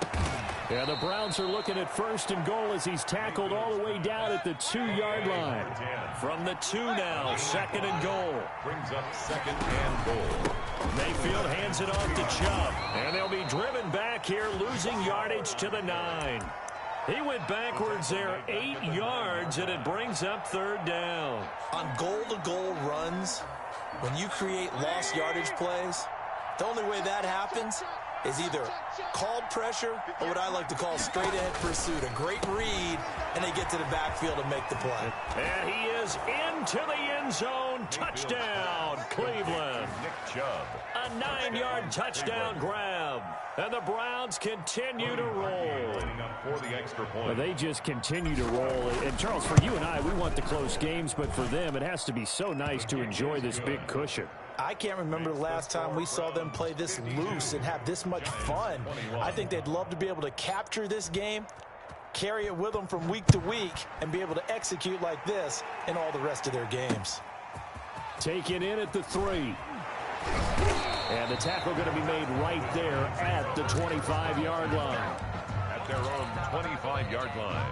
And the Browns are looking at 1st and goal as he's tackled all the way down at the 2-yard line. From the 2 now, 2nd and goal. Brings up 2nd and goal. Mayfield hands it off to Chubb. And they'll be driven back here, losing yardage to the 9. He went backwards there 8 yards, and it brings up 3rd down. On goal-to-goal runs, when you create lost yardage plays, the only way that happens is either called pressure or what I like to call straight-ahead pursuit. A great read, and they get to the backfield and make the play. And he is into the end zone. Touchdown, Cleveland. Nick Chubb. A 9-yard touchdown grab. And the Browns continue to roll. For the extra point. Well, they just continue to roll. And, Charles, for you and I, we want the close games, but for them, it has to be so nice to enjoy this big cushion. I can't remember the last time we saw them play this loose and have this much fun. I think they'd love to be able to capture this game, carry it with them from week to week, and be able to execute like this in all the rest of their games. Taken in at the 3. And the tackle going to be made right there at the 25-yard line. At their own 25-yard line.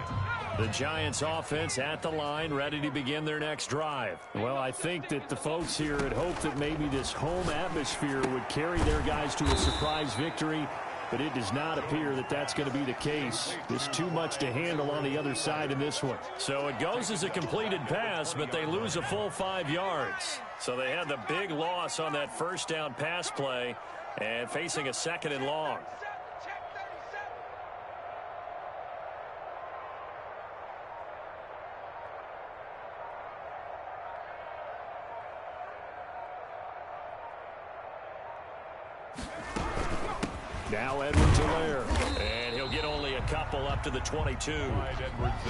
The Giants offense at the line, ready to begin their next drive. Well, I think that the folks here had hoped that maybe this home atmosphere would carry their guys to a surprise victory, but it does not appear that that's going to be the case. There's too much to handle on the other side in this one. So it goes as a completed pass, but they lose a full 5 yards. So they had the big loss on that 1st down pass play and facing a 2nd and long. Now Edwards-Helaire, and he'll get only a couple up to the 22.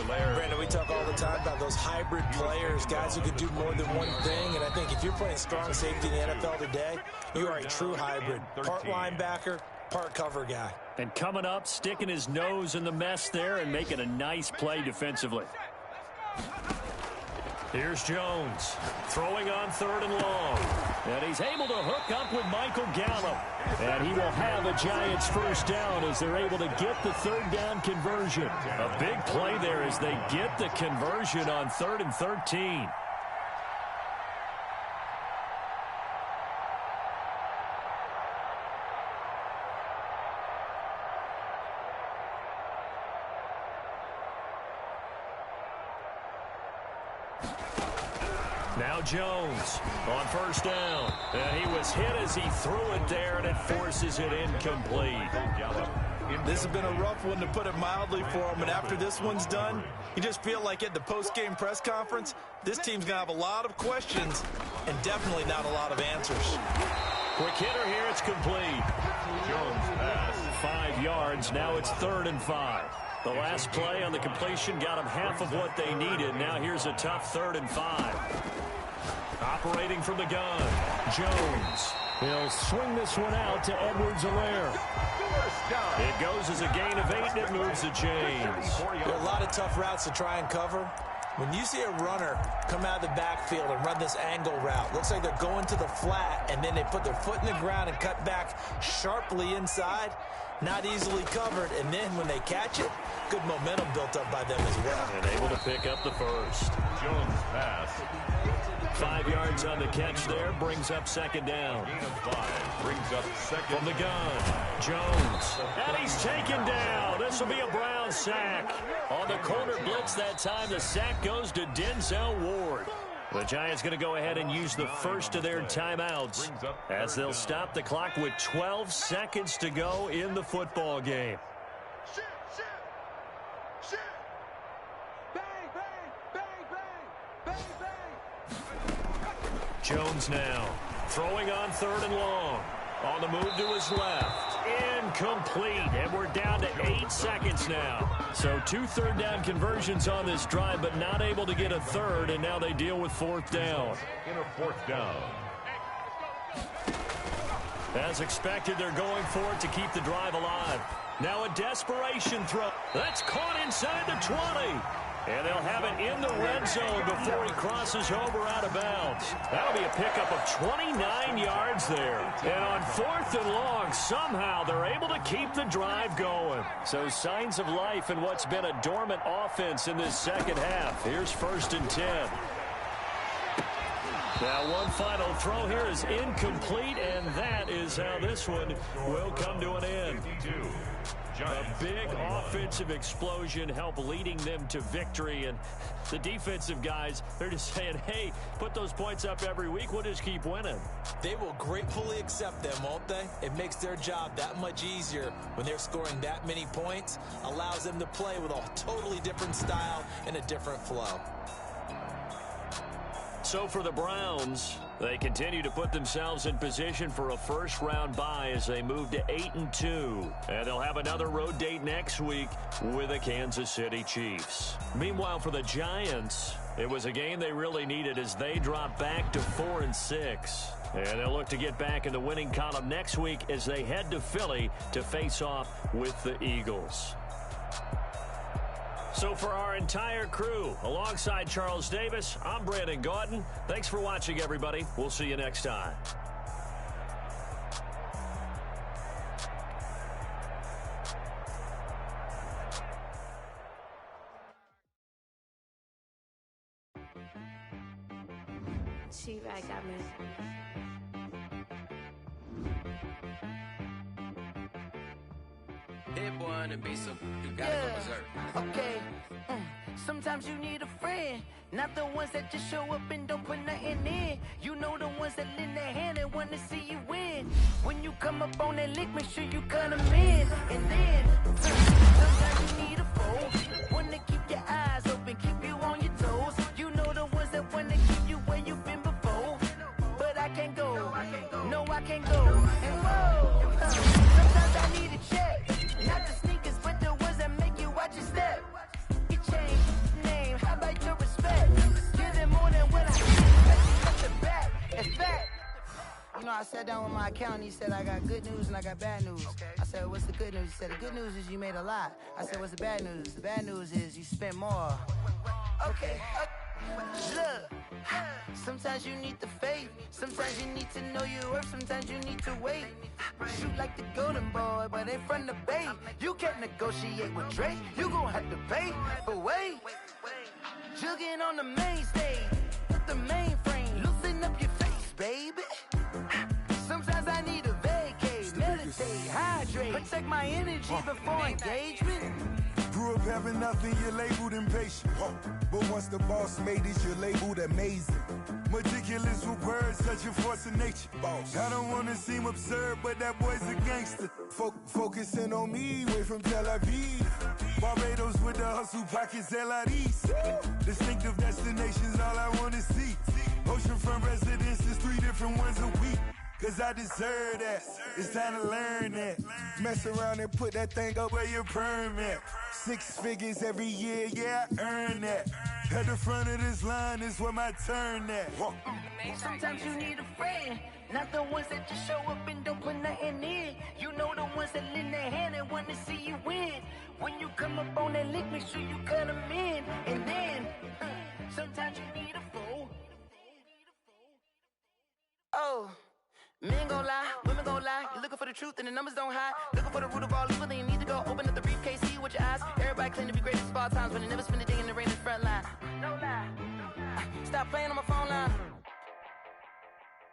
Brandon, we talk all the time about those hybrid players, guys who can do more than one thing, and I think if you're playing strong safety in the NFL today, you are a true hybrid. Part linebacker, part cover guy. And coming up, sticking his nose in the mess there and making a nice play defensively. Here's Jones, throwing on 3rd and long. And he's able to hook up with Michael Gallup. And he will have a Giants 1st down as they're able to get the 3rd down conversion. A big play there as they get the conversion on 3rd and 13. Now Jones on 1st down. And he was hit as he threw it there, and it forces it incomplete. This has been a rough one, to put it mildly, for him. And after this one's done, you just feel like at the post-game press conference, this team's going to have a lot of questions and definitely not a lot of answers. Quick hitter here. It's complete. Jones pass. 5 yards. Now it's 3rd and 5. The last play on the completion got them half of what they needed. Now here's a tough 3rd and 5. Operating from the gun, Jones. He'll swing this one out to Edwards-Helaire. It goes as a gain of 8, and it moves the chains. There are a lot of tough routes to try and cover. When you see a runner come out of the backfield and run this angle route, looks like they're going to the flat, and then they put their foot in the ground and cut back sharply inside. Not easily covered, and then when they catch it, good momentum built up by them as well. And able to pick up the 1st. Jones pass. 5 yards on the catch there, brings up 2nd down. Gain of 5 brings up 2nd. From the gun, Jones. And he's taken down. This will be a Brown sack. On the corner blitz that time, the sack goes to Denzel Ward. The Giants going to go ahead and use the first of their timeouts as they'll stop the clock with 12 seconds to go in the football game. Shoot, shoot, shoot. Bang, bang, bang, bang, bang, bang. Jones now throwing on 3rd and long. On the move to his left. Incomplete. And we're down to 8 seconds now. So 2 third-down conversions on this drive, but not able to get a third, and now they deal with 4th down. In a 4th down. As expected, they're going for it to keep the drive alive. Now a desperation throw. That's caught inside the 20. And they'll have it in the red zone before he crosses over out of bounds. That'll be a pickup of 29 yards there. And on 4th and long, somehow they're able to keep the drive going. So signs of life in what's been a dormant offense in this second half. Here's 1st and 10. Now one final throw here is incomplete, and that is how this one will come to an end. A big offensive explosion helped leading them to victory, and the defensive guys, they're just saying, hey, put those points up every week, we'll just keep winning. They will gratefully accept them, won't they? It makes their job that much easier when they're scoring that many points, allows them to play with a totally different style and a different flow. So for the Browns, they continue to put themselves in position for a first-round bye as they move to 8-2. And they'll have another road date next week with the Kansas City Chiefs. Meanwhile, for the Giants, it was a game they really needed as they dropped back to 4-6. And they'll look to get back in the winning column next week as they head to Philly to face off with the Eagles. So for our entire crew, alongside Charles Davis, I'm Brandon Gaudin. Thanks for watching, everybody. We'll see you next time. She-Rag got me. Hit boy on the beat, so you gotta go berserk. Okay. Sometimes you need a friend, not the ones that just show up and don't put nothing in. You know the ones that lend their hand and want to see you win. When you come up on that lick, make sure you cut them in. And then, sometimes you need a foe, one to keep your eyes open, keep you on your toes. You know the ones that want to keep you where you've been before. But I can't go, no I can't go. And whoa, sometimes I need a check. Not the sneakers, but the ones that make you watch your step. You change name, how about your respect? Give them more than what I give. The back, in fact. You know, I sat down with my accountant. He said, I got good news and I got bad news. I said, what's the good news? He said, the good news is you made a lot. I said, what's the bad news? The bad news is you spent more. Okay. Look, sometimes you need the faith. Sometimes you need to know your worth. Sometimes you need to wait. Shoot like the golden boy, but ain't from the bay. You can't negotiate with Drake. You gon' have to pay. But wait, jugging on the main stage with the mainframe. Loosen up your face, baby. Sometimes I need a vacate, meditate, hydrate, protect my energy before engagement. Grew up having nothing, you're labeled impatient. But once the boss made it, you're labeled amazing. Meticulous with words, such a force of nature. I don't wanna seem absurd, but that boy's a gangster. Focusing on me, way from Tel Aviv. Barbados with the hustle pockets, LIDs. Distinctive destinations, all I wanna see. Oceanfront residences, 3 different ones a week. Cause I deserve that, it's time to learn that. Mess around and put that thing up where your permit. 6 figures every year, yeah, I earn that. At the front of this line is where my turn at. Sometimes you need a friend, not the ones that just show up and don't put nothing in. You know the ones that lend their hand and want to see you win. When you come up on that lick, make sure you cut them in. And then, sometimes you need a fool. Oh. Men gon' lie, women gon' lie. You're looking for the truth and the numbers don't hide. Looking for the root of all evil, then you need to go open up the briefcase, see with your eyes. Everybody claim to be greatest of all times, but they never spend a day in the rain in the front line. No lie. Stop playing on my phone line.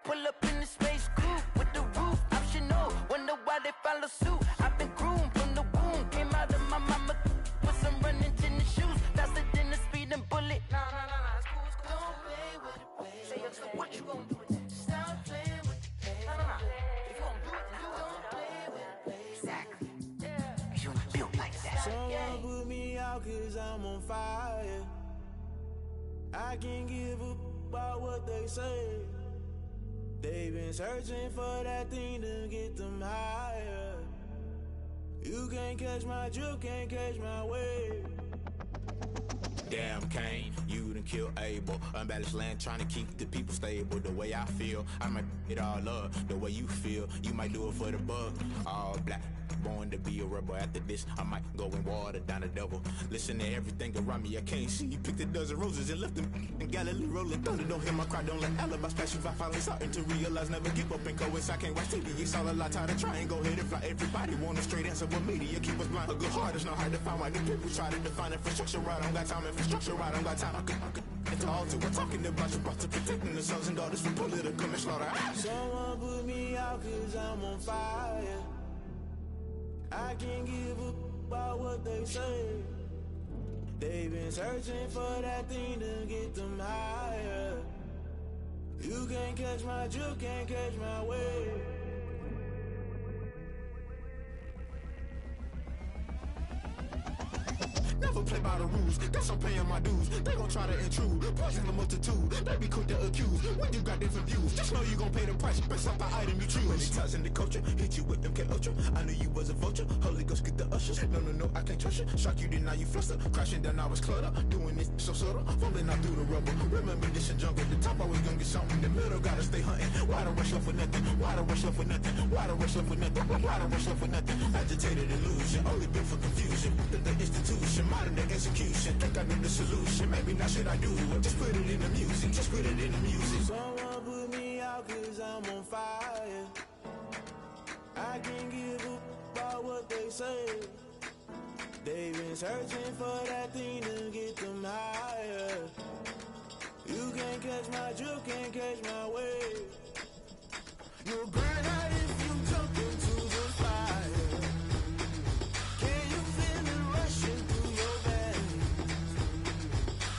Pull up in the space coupe with the roof optional. Wonder why they follow suit. I've been groomed from the womb. Came out of my mama with some running tennis shoes. Faster than the speeding bullet. Nah, it's cool, it's cool. Don't play with it, baby. Say, so what you gon' do with that? Stop playing with it. If you don't do it, then you don't play with it. Exactly. Yeah. You're not built like that. out cause I'm on fire. I can't give up about what they say. They've been searching for that thing to get them higher. You can't catch my drift, can't catch my wave. Damn, Kane, you done killed Abel. Unbalanced land, trying to keep the people stable. The way I feel, I might it all up. The way you feel, you might do it for the bug. All black, born to be a rebel. After this, I might go and water down the devil. Listen to everything around me, I can't see. Picked a dozen roses and left them in Galilee rolling thunder. Don't hear my cry, don't let alibis pass you. I finally starting to realize, never give up and coincide. Can't watch TV, it's all a lot. Time to try and go ahead and fly. Everybody want a straight answer, but media keep us blind. A good heart is not hard to find. Why the people try to define infrastructure right? I don't got time, infrastructure right? I don't got time. I could it's all to. We're talking about you, about to protecting the sons and daughters from political and slaughter. Someone put me out cause I'm on fire. I can't give up about what they say. They've been searching for that thing to get them higher. You can't catch my drift, can't catch my wave. Never play by the rules, guess I'm paying my dues. They gon' try to intrude, poison the multitude. They be quick to accuse, when you got different views. Just know you gon' pay the price, based off the item you choose. Many times in the culture, hit you with MK Ultra. I knew you was a vulture, Holy Ghost get the ushers. No, I can't trust you. Shock you, then now you fluster. Crashing down, I was clutter. Doing this so subtle, falling out through the rubble. Remember this and jungle, the top always gonna get something. The middle gotta stay hunting. Why the rush left for nothing? Why the rush left for nothing? Why the rush left for nothing? Why the rush left for nothing? Agitated illusion, only built for confusion. The institution, modern day execution. Think I know the solution. Maybe not should I do it? Just put it in the music. Just put it in the music. Someone put me out cause I'm on fire. I can't give up about what they say. They've been searching for that thing to get them higher. You can't catch my drift, can't catch my wave. You'll burn out if you jump into the fire. Can you feel it rushing through your veins?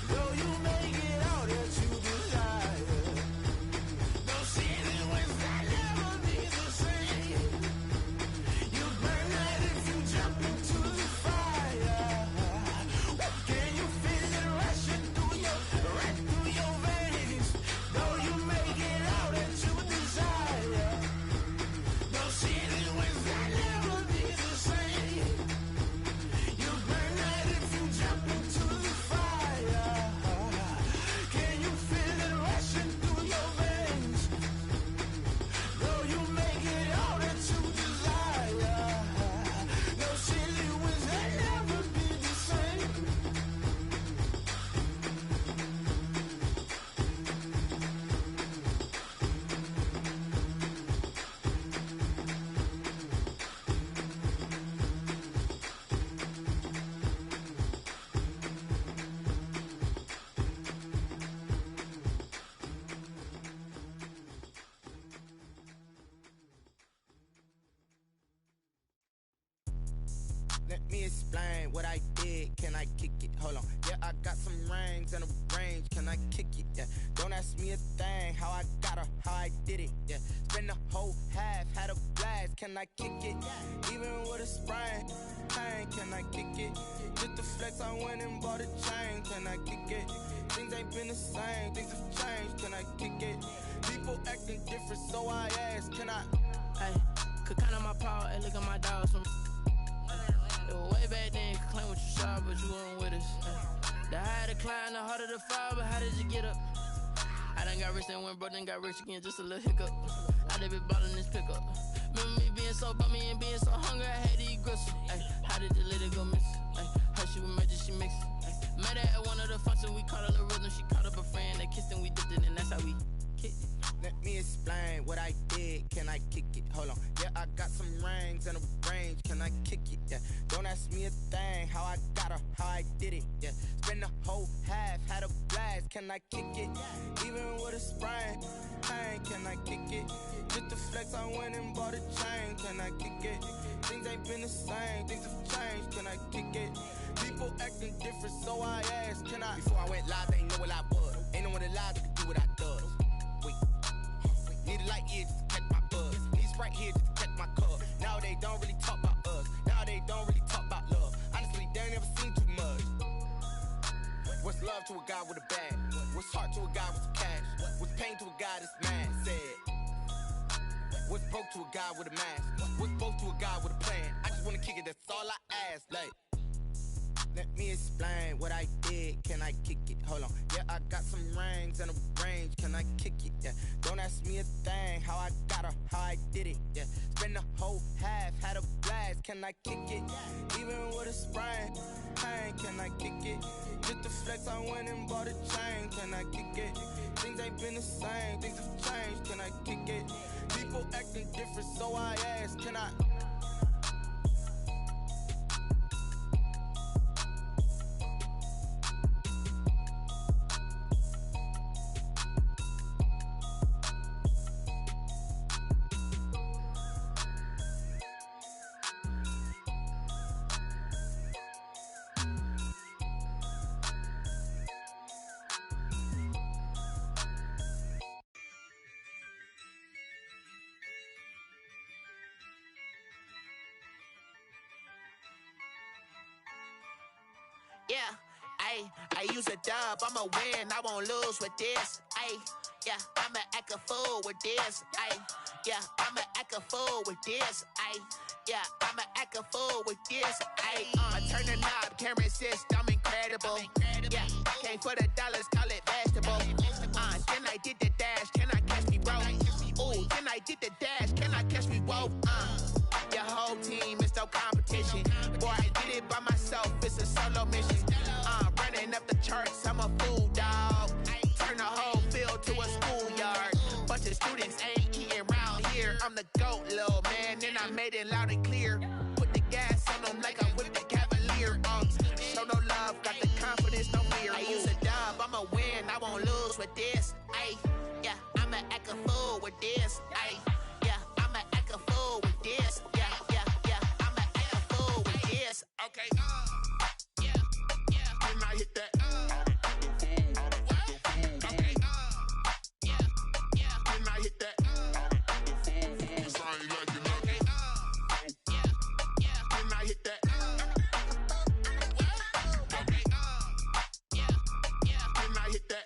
Though you make it out that you desire. No ceiling wins that never be the same. You burn out if you jump into the fire. Can you feel it rushing through your veins? Though you make it out that you desire. No ceiling wins that never be the same. You burn out if you jump into the fire. Can you feel it rushing through your veins? Though you make it out that you desire. No ceiling wins that never be the same. Let me explain what I did. Can I kick it? Hold on. Yeah, I got some rings and a range. Can I kick it? Yeah. Don't ask me a thing. How I got her, how I did it. Yeah. Spend the whole half, had a blast. Can I kick it? Even with a sprain, pain. Can I kick it? Just the flex, I went and bought a chain. Can I kick it? Things ain't been the same. Things have changed. Can I kick it? People acting different, so I ask. Can I? Hey, could count on my power and look at my dogs from. It was way back then, could claim what you saw, but you weren't with us. The higher the climb, the harder the fall, but how did you get up? I done got rich and went broke, then got rich again, just a little hiccup. I done been ballin' this pickup. Remember me being so bummy and being so hungry, I had to eat gristle. Ay, how did the lady go miss? Ay, how she was magic, she mixed. Met her at one of the functions, we caught a little rhythm, she caught up a friend, they kissed and we dipped it, and that's how we kicked it. Let me explain what I did. Can I kick it? Hold on. Yeah, I got some rings and a range. Can I kick it? Yeah. Don't ask me a thing. How I got her, how I did it. Yeah. Spend the whole half, had a blast. Can I kick it? Even with a sprain, pain. Can I kick it? Just the flex, I went and bought a chain. Can I kick it? Things ain't been the same. Things have changed. Can I kick it? People acting different, so I asked. Can I? Before I went live, they ain't know what I was. Ain't no one alive that could do what I does. Wait. Need a light here just to catch my buzz. Need Sprite here just to catch my cup. Now they don't really talk about us. Now they don't really talk about love. Honestly, they ain't never seen too much. love to a God with a bag? What's heart to a God with some cash? What's pain to a God that's mad? Said. What's broke to a God with a mask? What's broke to a God with a plan? I just wanna kick it, that's all I ask. Like, let me explain what I did. Can I kick it? Hold on. Yeah, I got some rings and a range. Can I kick it? Yeah. Don't ask me a thing. How I got her, how I did it. Yeah. Spend the whole half, had a blast. Can I kick it? Even with a sprain. Pain, can I kick it? Just the flex, I went and bought a chain. Can I kick it? Things ain't been the same. Things have changed. Can I kick it? People acting different, so I ask. Can I? Yeah, I use a dub, I'ma win, I won't lose with this. Yeah, I'ma act a fool with this. Yeah, I'ma act a fool with this. Yeah, I'ma act a fool with this. I turn the knob, camera assist, I'm incredible. Yeah, came for the dollars, call it vegetable. Then I did the dash, can I catch me, bro? Ooh, then I did the dash, can I catch me, whoa? Your whole team is no competition. Boy, I did it by myself, it's a solo mission. Running up the charts, I'm a fool, dog. Turn the whole field to a schoolyard. Bunch of students ain't eating round here. I'm the GOAT, little man, and I made it loud and clear. Put the gas on them like I'm with the Cavalier. Show no love, got the confidence, no fear. I use a dub, I'ma win, I won't lose with this. Yeah, I'ma act a fool with this. Yeah, I'ma act a fool with this. Yeah, I'ma act a fool with this. Okay, yeah, when I hit that, okay, yeah, when I hit that, cause I ain't like it, okay, yeah, when I hit that, okay, yeah, when I hit that,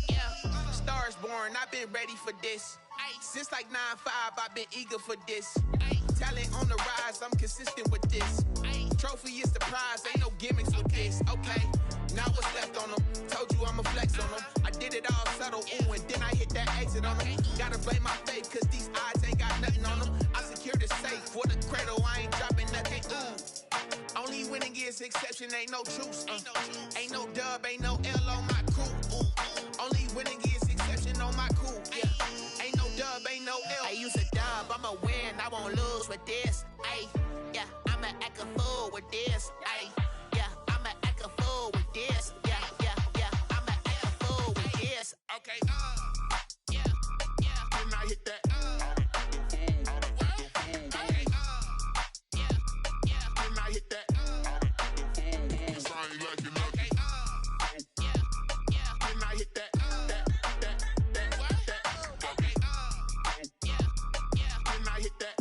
yeah, stars born, I've been ready for this. Since like 9-5, I've been eager for this. Talent on the rise, I'm consistent with this. Trophy is the prize, ain't no gimmicks with this. Okay, now what's left on them? Told you I'ma flex on them. I did it all subtle, ooh, and then I hit that exit on them. Gotta blame my faith, cause these odds ain't got nothing on them. I secured the safe for the cradle, I ain't dropping nothing, ooh. Only winning is exception, ain't no truce. Ain't no dub, ain't no L on my crew. Only winning is exception on my crew. Yeah. Ain't no dub, ain't no L. I use a dub, I'ma win, I won't lose with this. Yeah, I'ma act a fool with this. Yeah, I'ma act a fool with this. Yeah, I'ma act a fool with this. okay, yeah, when I hit that, okay, yeah, when I hit that, cause I ain't like it, okay, yeah, when I hit that, okay, yeah, when I hit that,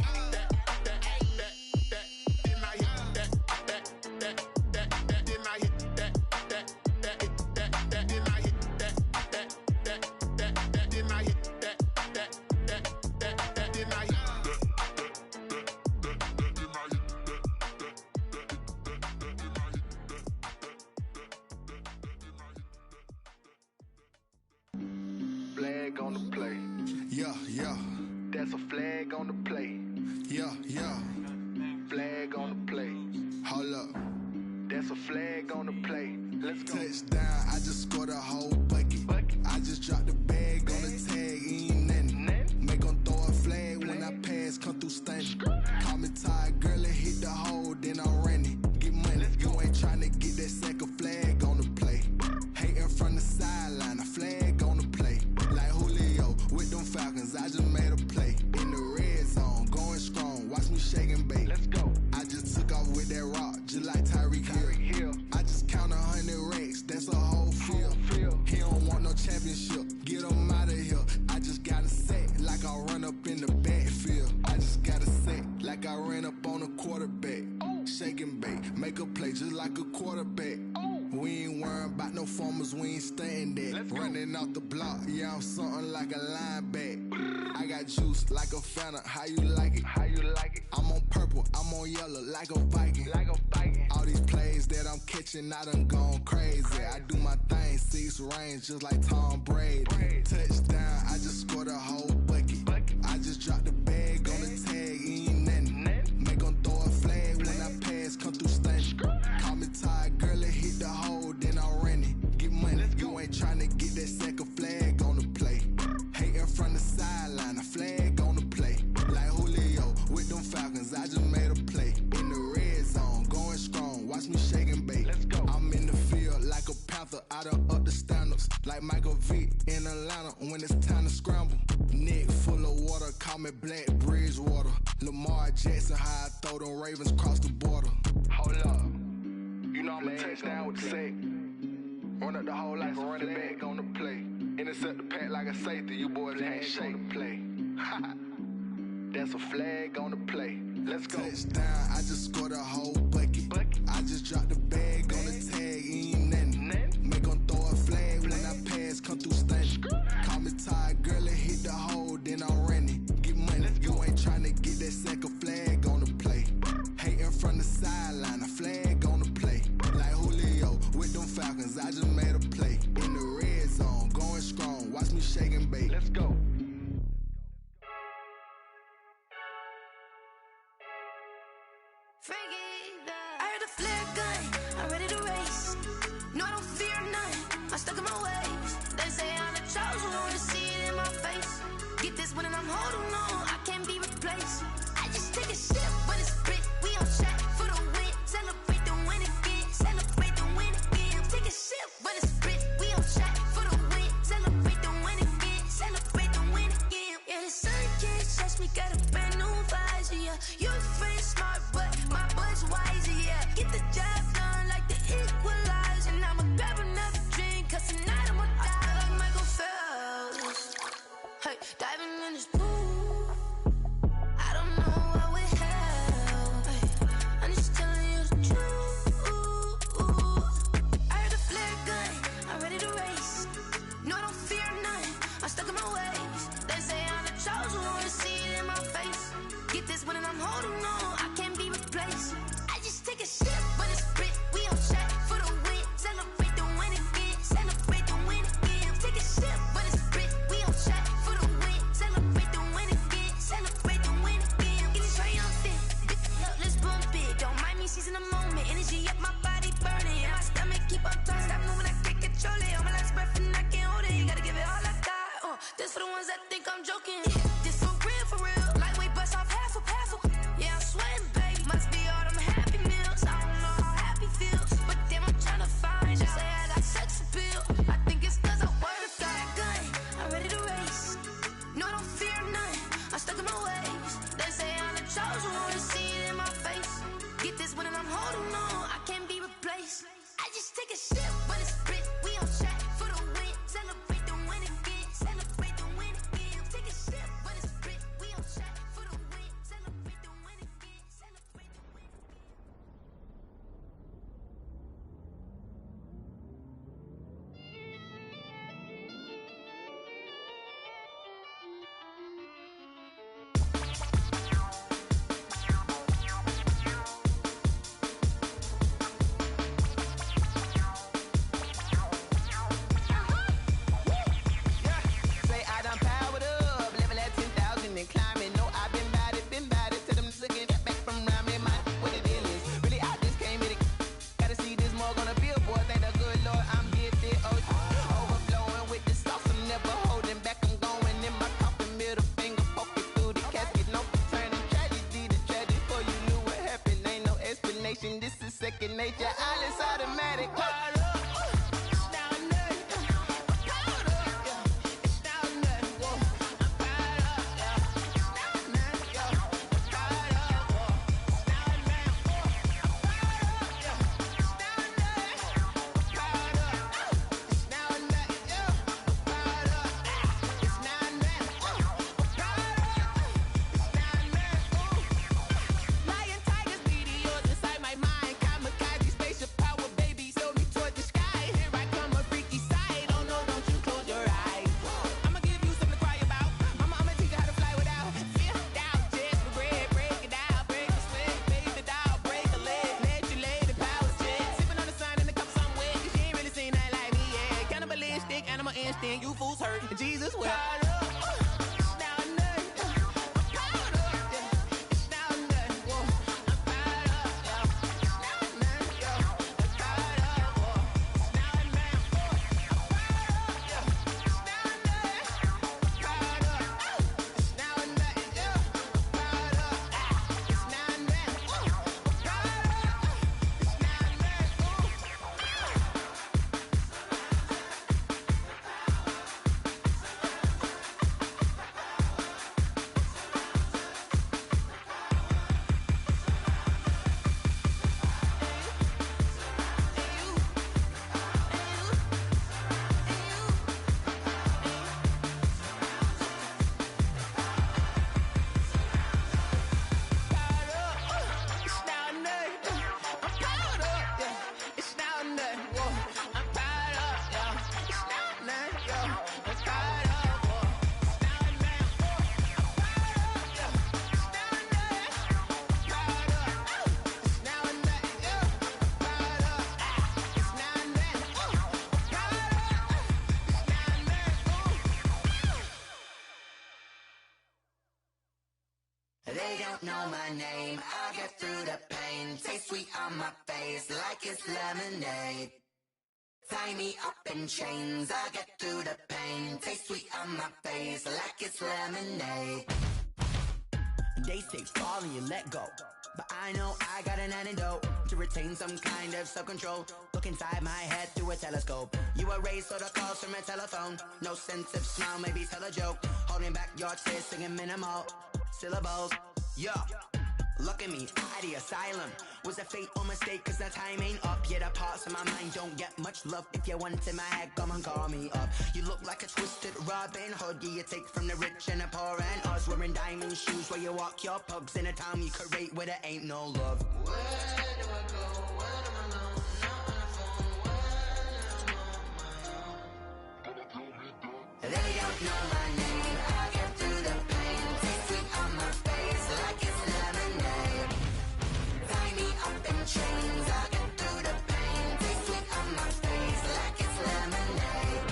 Flag on the play. Yeah. That's a flag on the play. Yeah. Flag on the play. Hold up. That's a flag on the play. Let's go. Touchdown, I just scored a whole bucket. I just dropped the bag on the tag, ain't nothing. Make 'em throw a flag when I pass, come through stunning. Call me tired, girl, and hit the hole, then I'm running. Get money, you ain't tryna get that second flag on the play. Hating from the sideline, a flag on the play. Like Julio with them Falcons, I just made a play. In the red zone, going strong, watch me shake and bake. Let's go. I just took off with that rock, just like Tyreek Hill. I just count 100 racks, that's a whole field. He don't want no championship, get him out of here. I just got a set, like I run up in the backfield. I just got a set, like I ran up on a quarterback. Shake and bake, make a play just like a quarterback. performers, we ain't staying there. Running off the block, yeah, I'm something like a linebacker. I got juice like a Fanta, how you like it? How you like it? I'm on purple, I'm on yellow, like a Viking. Like a Viking. All these plays that I'm catching, I done gone crazy. I do my thing, 6 range, just like Tom Brady. Touchdown, I just scored a whole bucket. I just dropped the bag on the tag, ain't nothing. Make 'em throw a flag when I pass, come through stunning. Call me tired, girl, it hit the hole, then I ran it. Get money, you ain't tryna get that second flag on the play. Hating from the sideline, a flag on the play. Like Julio with them Falcons, I just made a play. In the red zone, going strong, watch me shake and bake. I'm in the field like a panther, I done up the standards. Like Michael Vick in Atlanta when it's time to scramble. Neck full of water, call me Black Bridgewater. Lamar Jackson, how I throw them Ravens cross the border. Hold up, you know I'm a touchdown with the sack. Run up the whole like a running back on the play. Intercept the pack like a safety, you boys ain't shake the play. That's a flag on the play. Let's go. Touchdown, I just scored a whole bucket. I just dropped the bag on the tag, ain't nothing. Make 'em throw a flag when I pass, come through stunning. Call me tired, girl, it hit the hole, then I ran it. Get money, you ain't tryna get that second flag on the play. Hating from the sideline, a flag on the play. Like Julio with them Falcons, I just made a play. In the red zone, going strong, watch me shake and bake. Let's go. I heard the flare gun, I'm ready to race. No, I don't fear none, I'm stuck in my ways. They say I'm the chosen one, to see it in my face. Get this one and I'm holding on, I can't be replaced. I just take a sip when it's split, we on track for the win. Celebrate the win again, celebrate the win again. Take a sip when it's split, we on track for the win. Celebrate the win again, celebrate the win again. Yeah, the sun can't touch me, got a brand new visor, yeah. You're friend smart, but my bud's wiser, yeah. Get the job done like the equalizer. And I'ma grab another drink, cause tonight I'ma die like Michael Phelps. Hey, diving in this pool, I don't know what would help. Hey, I'm just telling you the truth. I heard the flare gun, I'm ready to race. No, I don't fear none, I'm stuck in my ways. They say I'm the chosen one, to see it in my face. Get this one and I'm holding on, I can't be replaced. I just take a sip when it's split, we on track for the win. Celebrate the win again, celebrate the win again. Take a sip when it's split, we on track for the win. Celebrate the win again, celebrate the win again. It is triumphant, look, let's bump it. Don't mind me seizing the moment, energy up my body burning. And my stomach keep on turning, stop moving, I can't control it. On my last breath and I can't hold it, you gotta give it all I got. This for the ones that think I'm joking. This for real, lightweight bust off half a. Yeah, I'm sweating, babe, must be all them happy meals. I don't know how happy feels, but damn, I'm tryna find out. Say I got sex appeal, I think it's cause I work that gun. I'm ready to race, no, I don't fear none, I'm stuck in my ways. They say I'm the chosen one, to see it in my face. Get this one and I'm holding on, I can't be replaced. I just take a sip when it's split, we on track for the win. Celebrate the win again, celebrate the win again. Take a sip when it's split, we on track for the win. Celebrate the win again, celebrate the win again. Say I done powered up, level at 10,000 and climbing. No, I've been bad it. Till them looking back from around me. My what the deal is, really I just came here to gotta see this more gonna feel, boy. Thank the good Lord, I'm gifted. Overflowing with the sauce, I'm never holding back. I'm going in my coffin, middle finger poking through the casket. No turning tragedy to tragedy. Before you knew what happened, ain't no explanation. This is second nature, all is automatic. Lion, tigers, meteors inside my mind. Kamikaze, spaceship power, baby. Tell me They don't know my name, I'll get through the pain. Taste sweet on my face like it's lemonade. Tie me up in chains, I'll get through the pain. Taste sweet on my face like it's lemonade. They say fall and you let go, but I know I got an antidote to retain some kind of self-control. Look inside my head through a telescope. You erase all the calls from a telephone. No sense of smile, maybe tell a joke. Holding back your tears, singing minimal syllables. Yo, look at me, at the asylum. Was a fate or mistake, cause the time ain't up. Yet the parts of my mind don't get much love. If you want in my head, come and call me up. You look like a twisted Robin Hood. You take from the rich and the poor and us. Wearing diamond shoes where you walk your pugs in a town you create where there ain't no love. Where do I go? When I'm alone, not on the phone. When I'm on my own. They don't know my name. I get through the pain. Taste sweet on my face like it's lemonade. Tie me up in chains. I get through the pain. Taste sweet on my face like it's lemonade.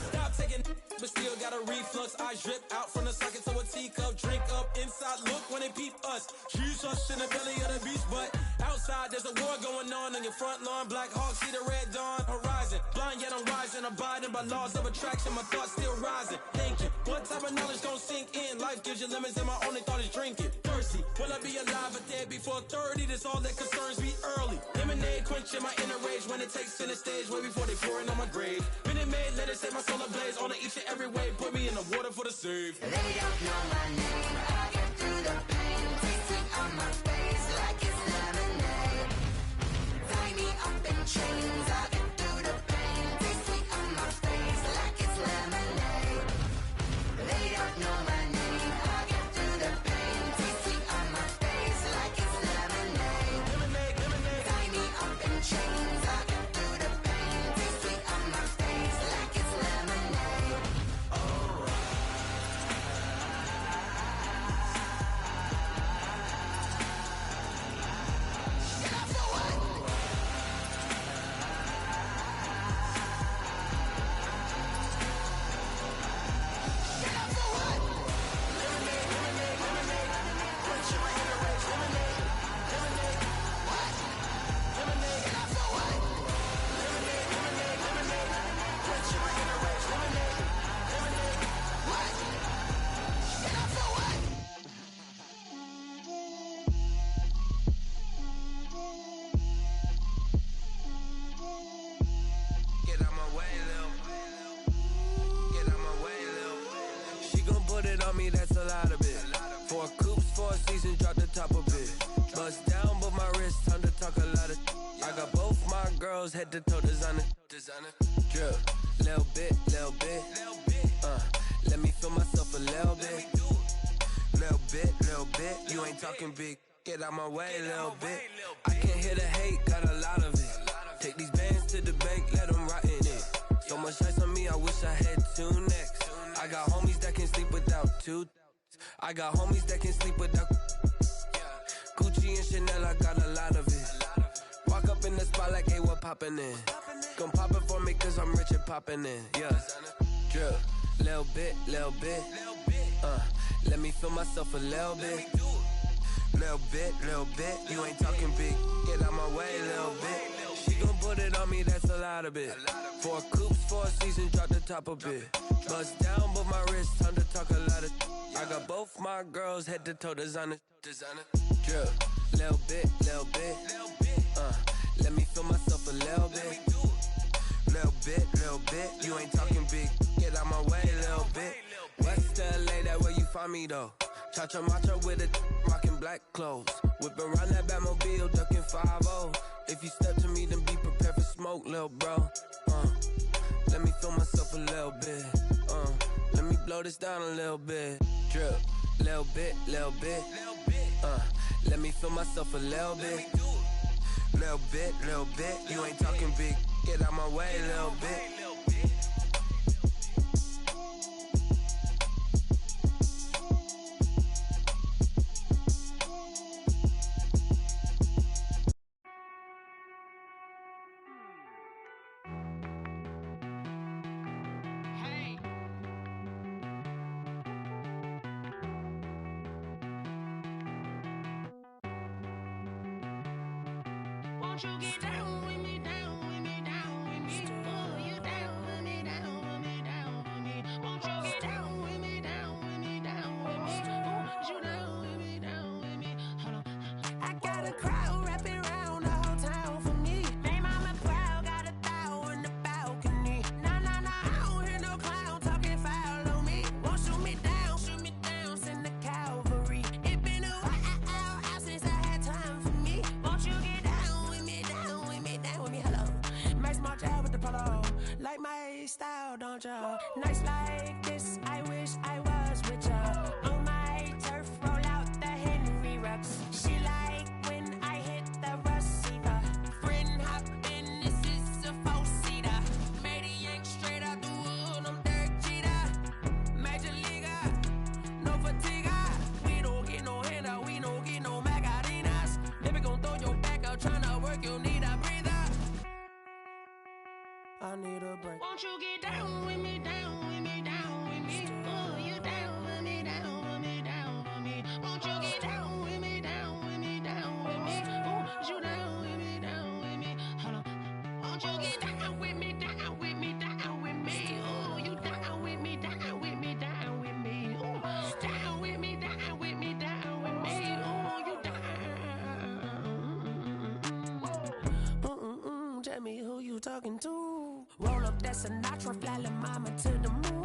Stop taking, but still got a reflux. I drip out from the socket to a teacup. Drink up inside, look when they peep us. Shoes us in the belly of the beach, but outside there's a war going on your front lawn. Black Hawk see the red dawn horizon. Blind yet I'm rising, abiding by laws of attraction. My thoughts still rising. Thinking, what type of knowledge gon' sink in? Life gives you lemons and my only thought is drinking. Thirsty, will I be alive or dead before 30? That's all that concerns me early. Lemonade quenching my inner rage when it takes center stage way before they pour it on my grave. Minute Maid, let it set my soul ablaze on each and every way. Put me in the water for the save. They don't know my name. I get through the pain. Taste sweet on my face like it's lemonade. Tie me up in chains. I get through the pain. Taste sweet on my face like it's lemonade. They don't know my name. I get through the pain. Taste sweet on my face like it's lemonade. Tie me up in chains. I get through the pain. Taste sweet on my face like it's lemonade. Get out my way, Lil. Get out my way, Lil. She gon' put it on me, that's a lot of it. 4 coops, 4 seasons, drop the top of it. Bust down, but my wrist, time to talk a lot of. I got both my girls head to toe designer. Drip, little bit, little bit. Let me feel myself a little bit. Little bit. You ain't talking big. Get out my way, little bit. I can't hear the hate, got a lot of it. Take these bands to the bank, let them rot in it. So much ice on me, I wish I had 2 necks. I got homies that can sleep without 2. I got homies that can sleep without Gucci and Chanel, I got a lot of it. Walk up in the spot like, hey, what poppin' in? Gon' pop it for me cause I'm rich and poppin' in. Yeah, drip, little bit. Let me feel myself a little bit. Little bit. You ain't talking big. Get out my way, little bit. She gon' put it on me, that's a lot of it. 4 coops, 4 seasons, drop the top of it. Bust down, but my wrist, time to talk a lot of. I got both my girls head to toe designer. Drip, little bit. Let me feel myself a little bit. Little bit. You ain't talking big. Get out my way, little bit. West LA, that where you find me though. Cha-cha matcha with a rockin' black clothes. Whip around that Batmobile, ducking 5-0. If you step to me, then be prepared for smoke, lil' bro. Let me feel myself a little bit. Let me blow this down a little bit. Drip, little bit. Let me feel myself a little bit. Little bit. You ain't talking big. Get out my way, little bit. Won't you get down with me, down with me, down with me? Oh, you down with me, down with me, down with me. Won't you get down with me, down with me, down with me? Oh, you down with me, down with me? Hold on. I got a crowd wrapping around the whole town for me. Made mama proud, got a thou in the balcony. Nah, nah, nah, I don't hear no clown talking foul on me. Won't shoot me down, send the cavalry. It been a while since I had time for me. Won't you get down with me, down with me, down with me? Hello. Max March out with the polo. Like my style, don't ya? Nights like this, I wish I was with ya. On my turf, roll out the Henry Rux. She like when I hit the receiver. Friend hop in, this is a four-seater. Made a yank straight out the wood, I'm Derek Jeter. Major leaguer, no fatigue. We don't get no handout, we don't get no Macarinas. Baby gon' throw your back out, tryna work, you need a breather. I need a break. Won't you get down with me, down with me, down with me? Oh, you down with me, down with me, down with me? Won't you get down with me, down with me, down with me? Oh, you down with me, down with me? Hold on. Won't you get down with me, down with me, down with me? Oh, you down with me, down with me, down with me? Oh, down with me, down with me, down with me? Oh, you down. Tell me who you talking to. Roll up that Sinatra, fly la mama to the moon.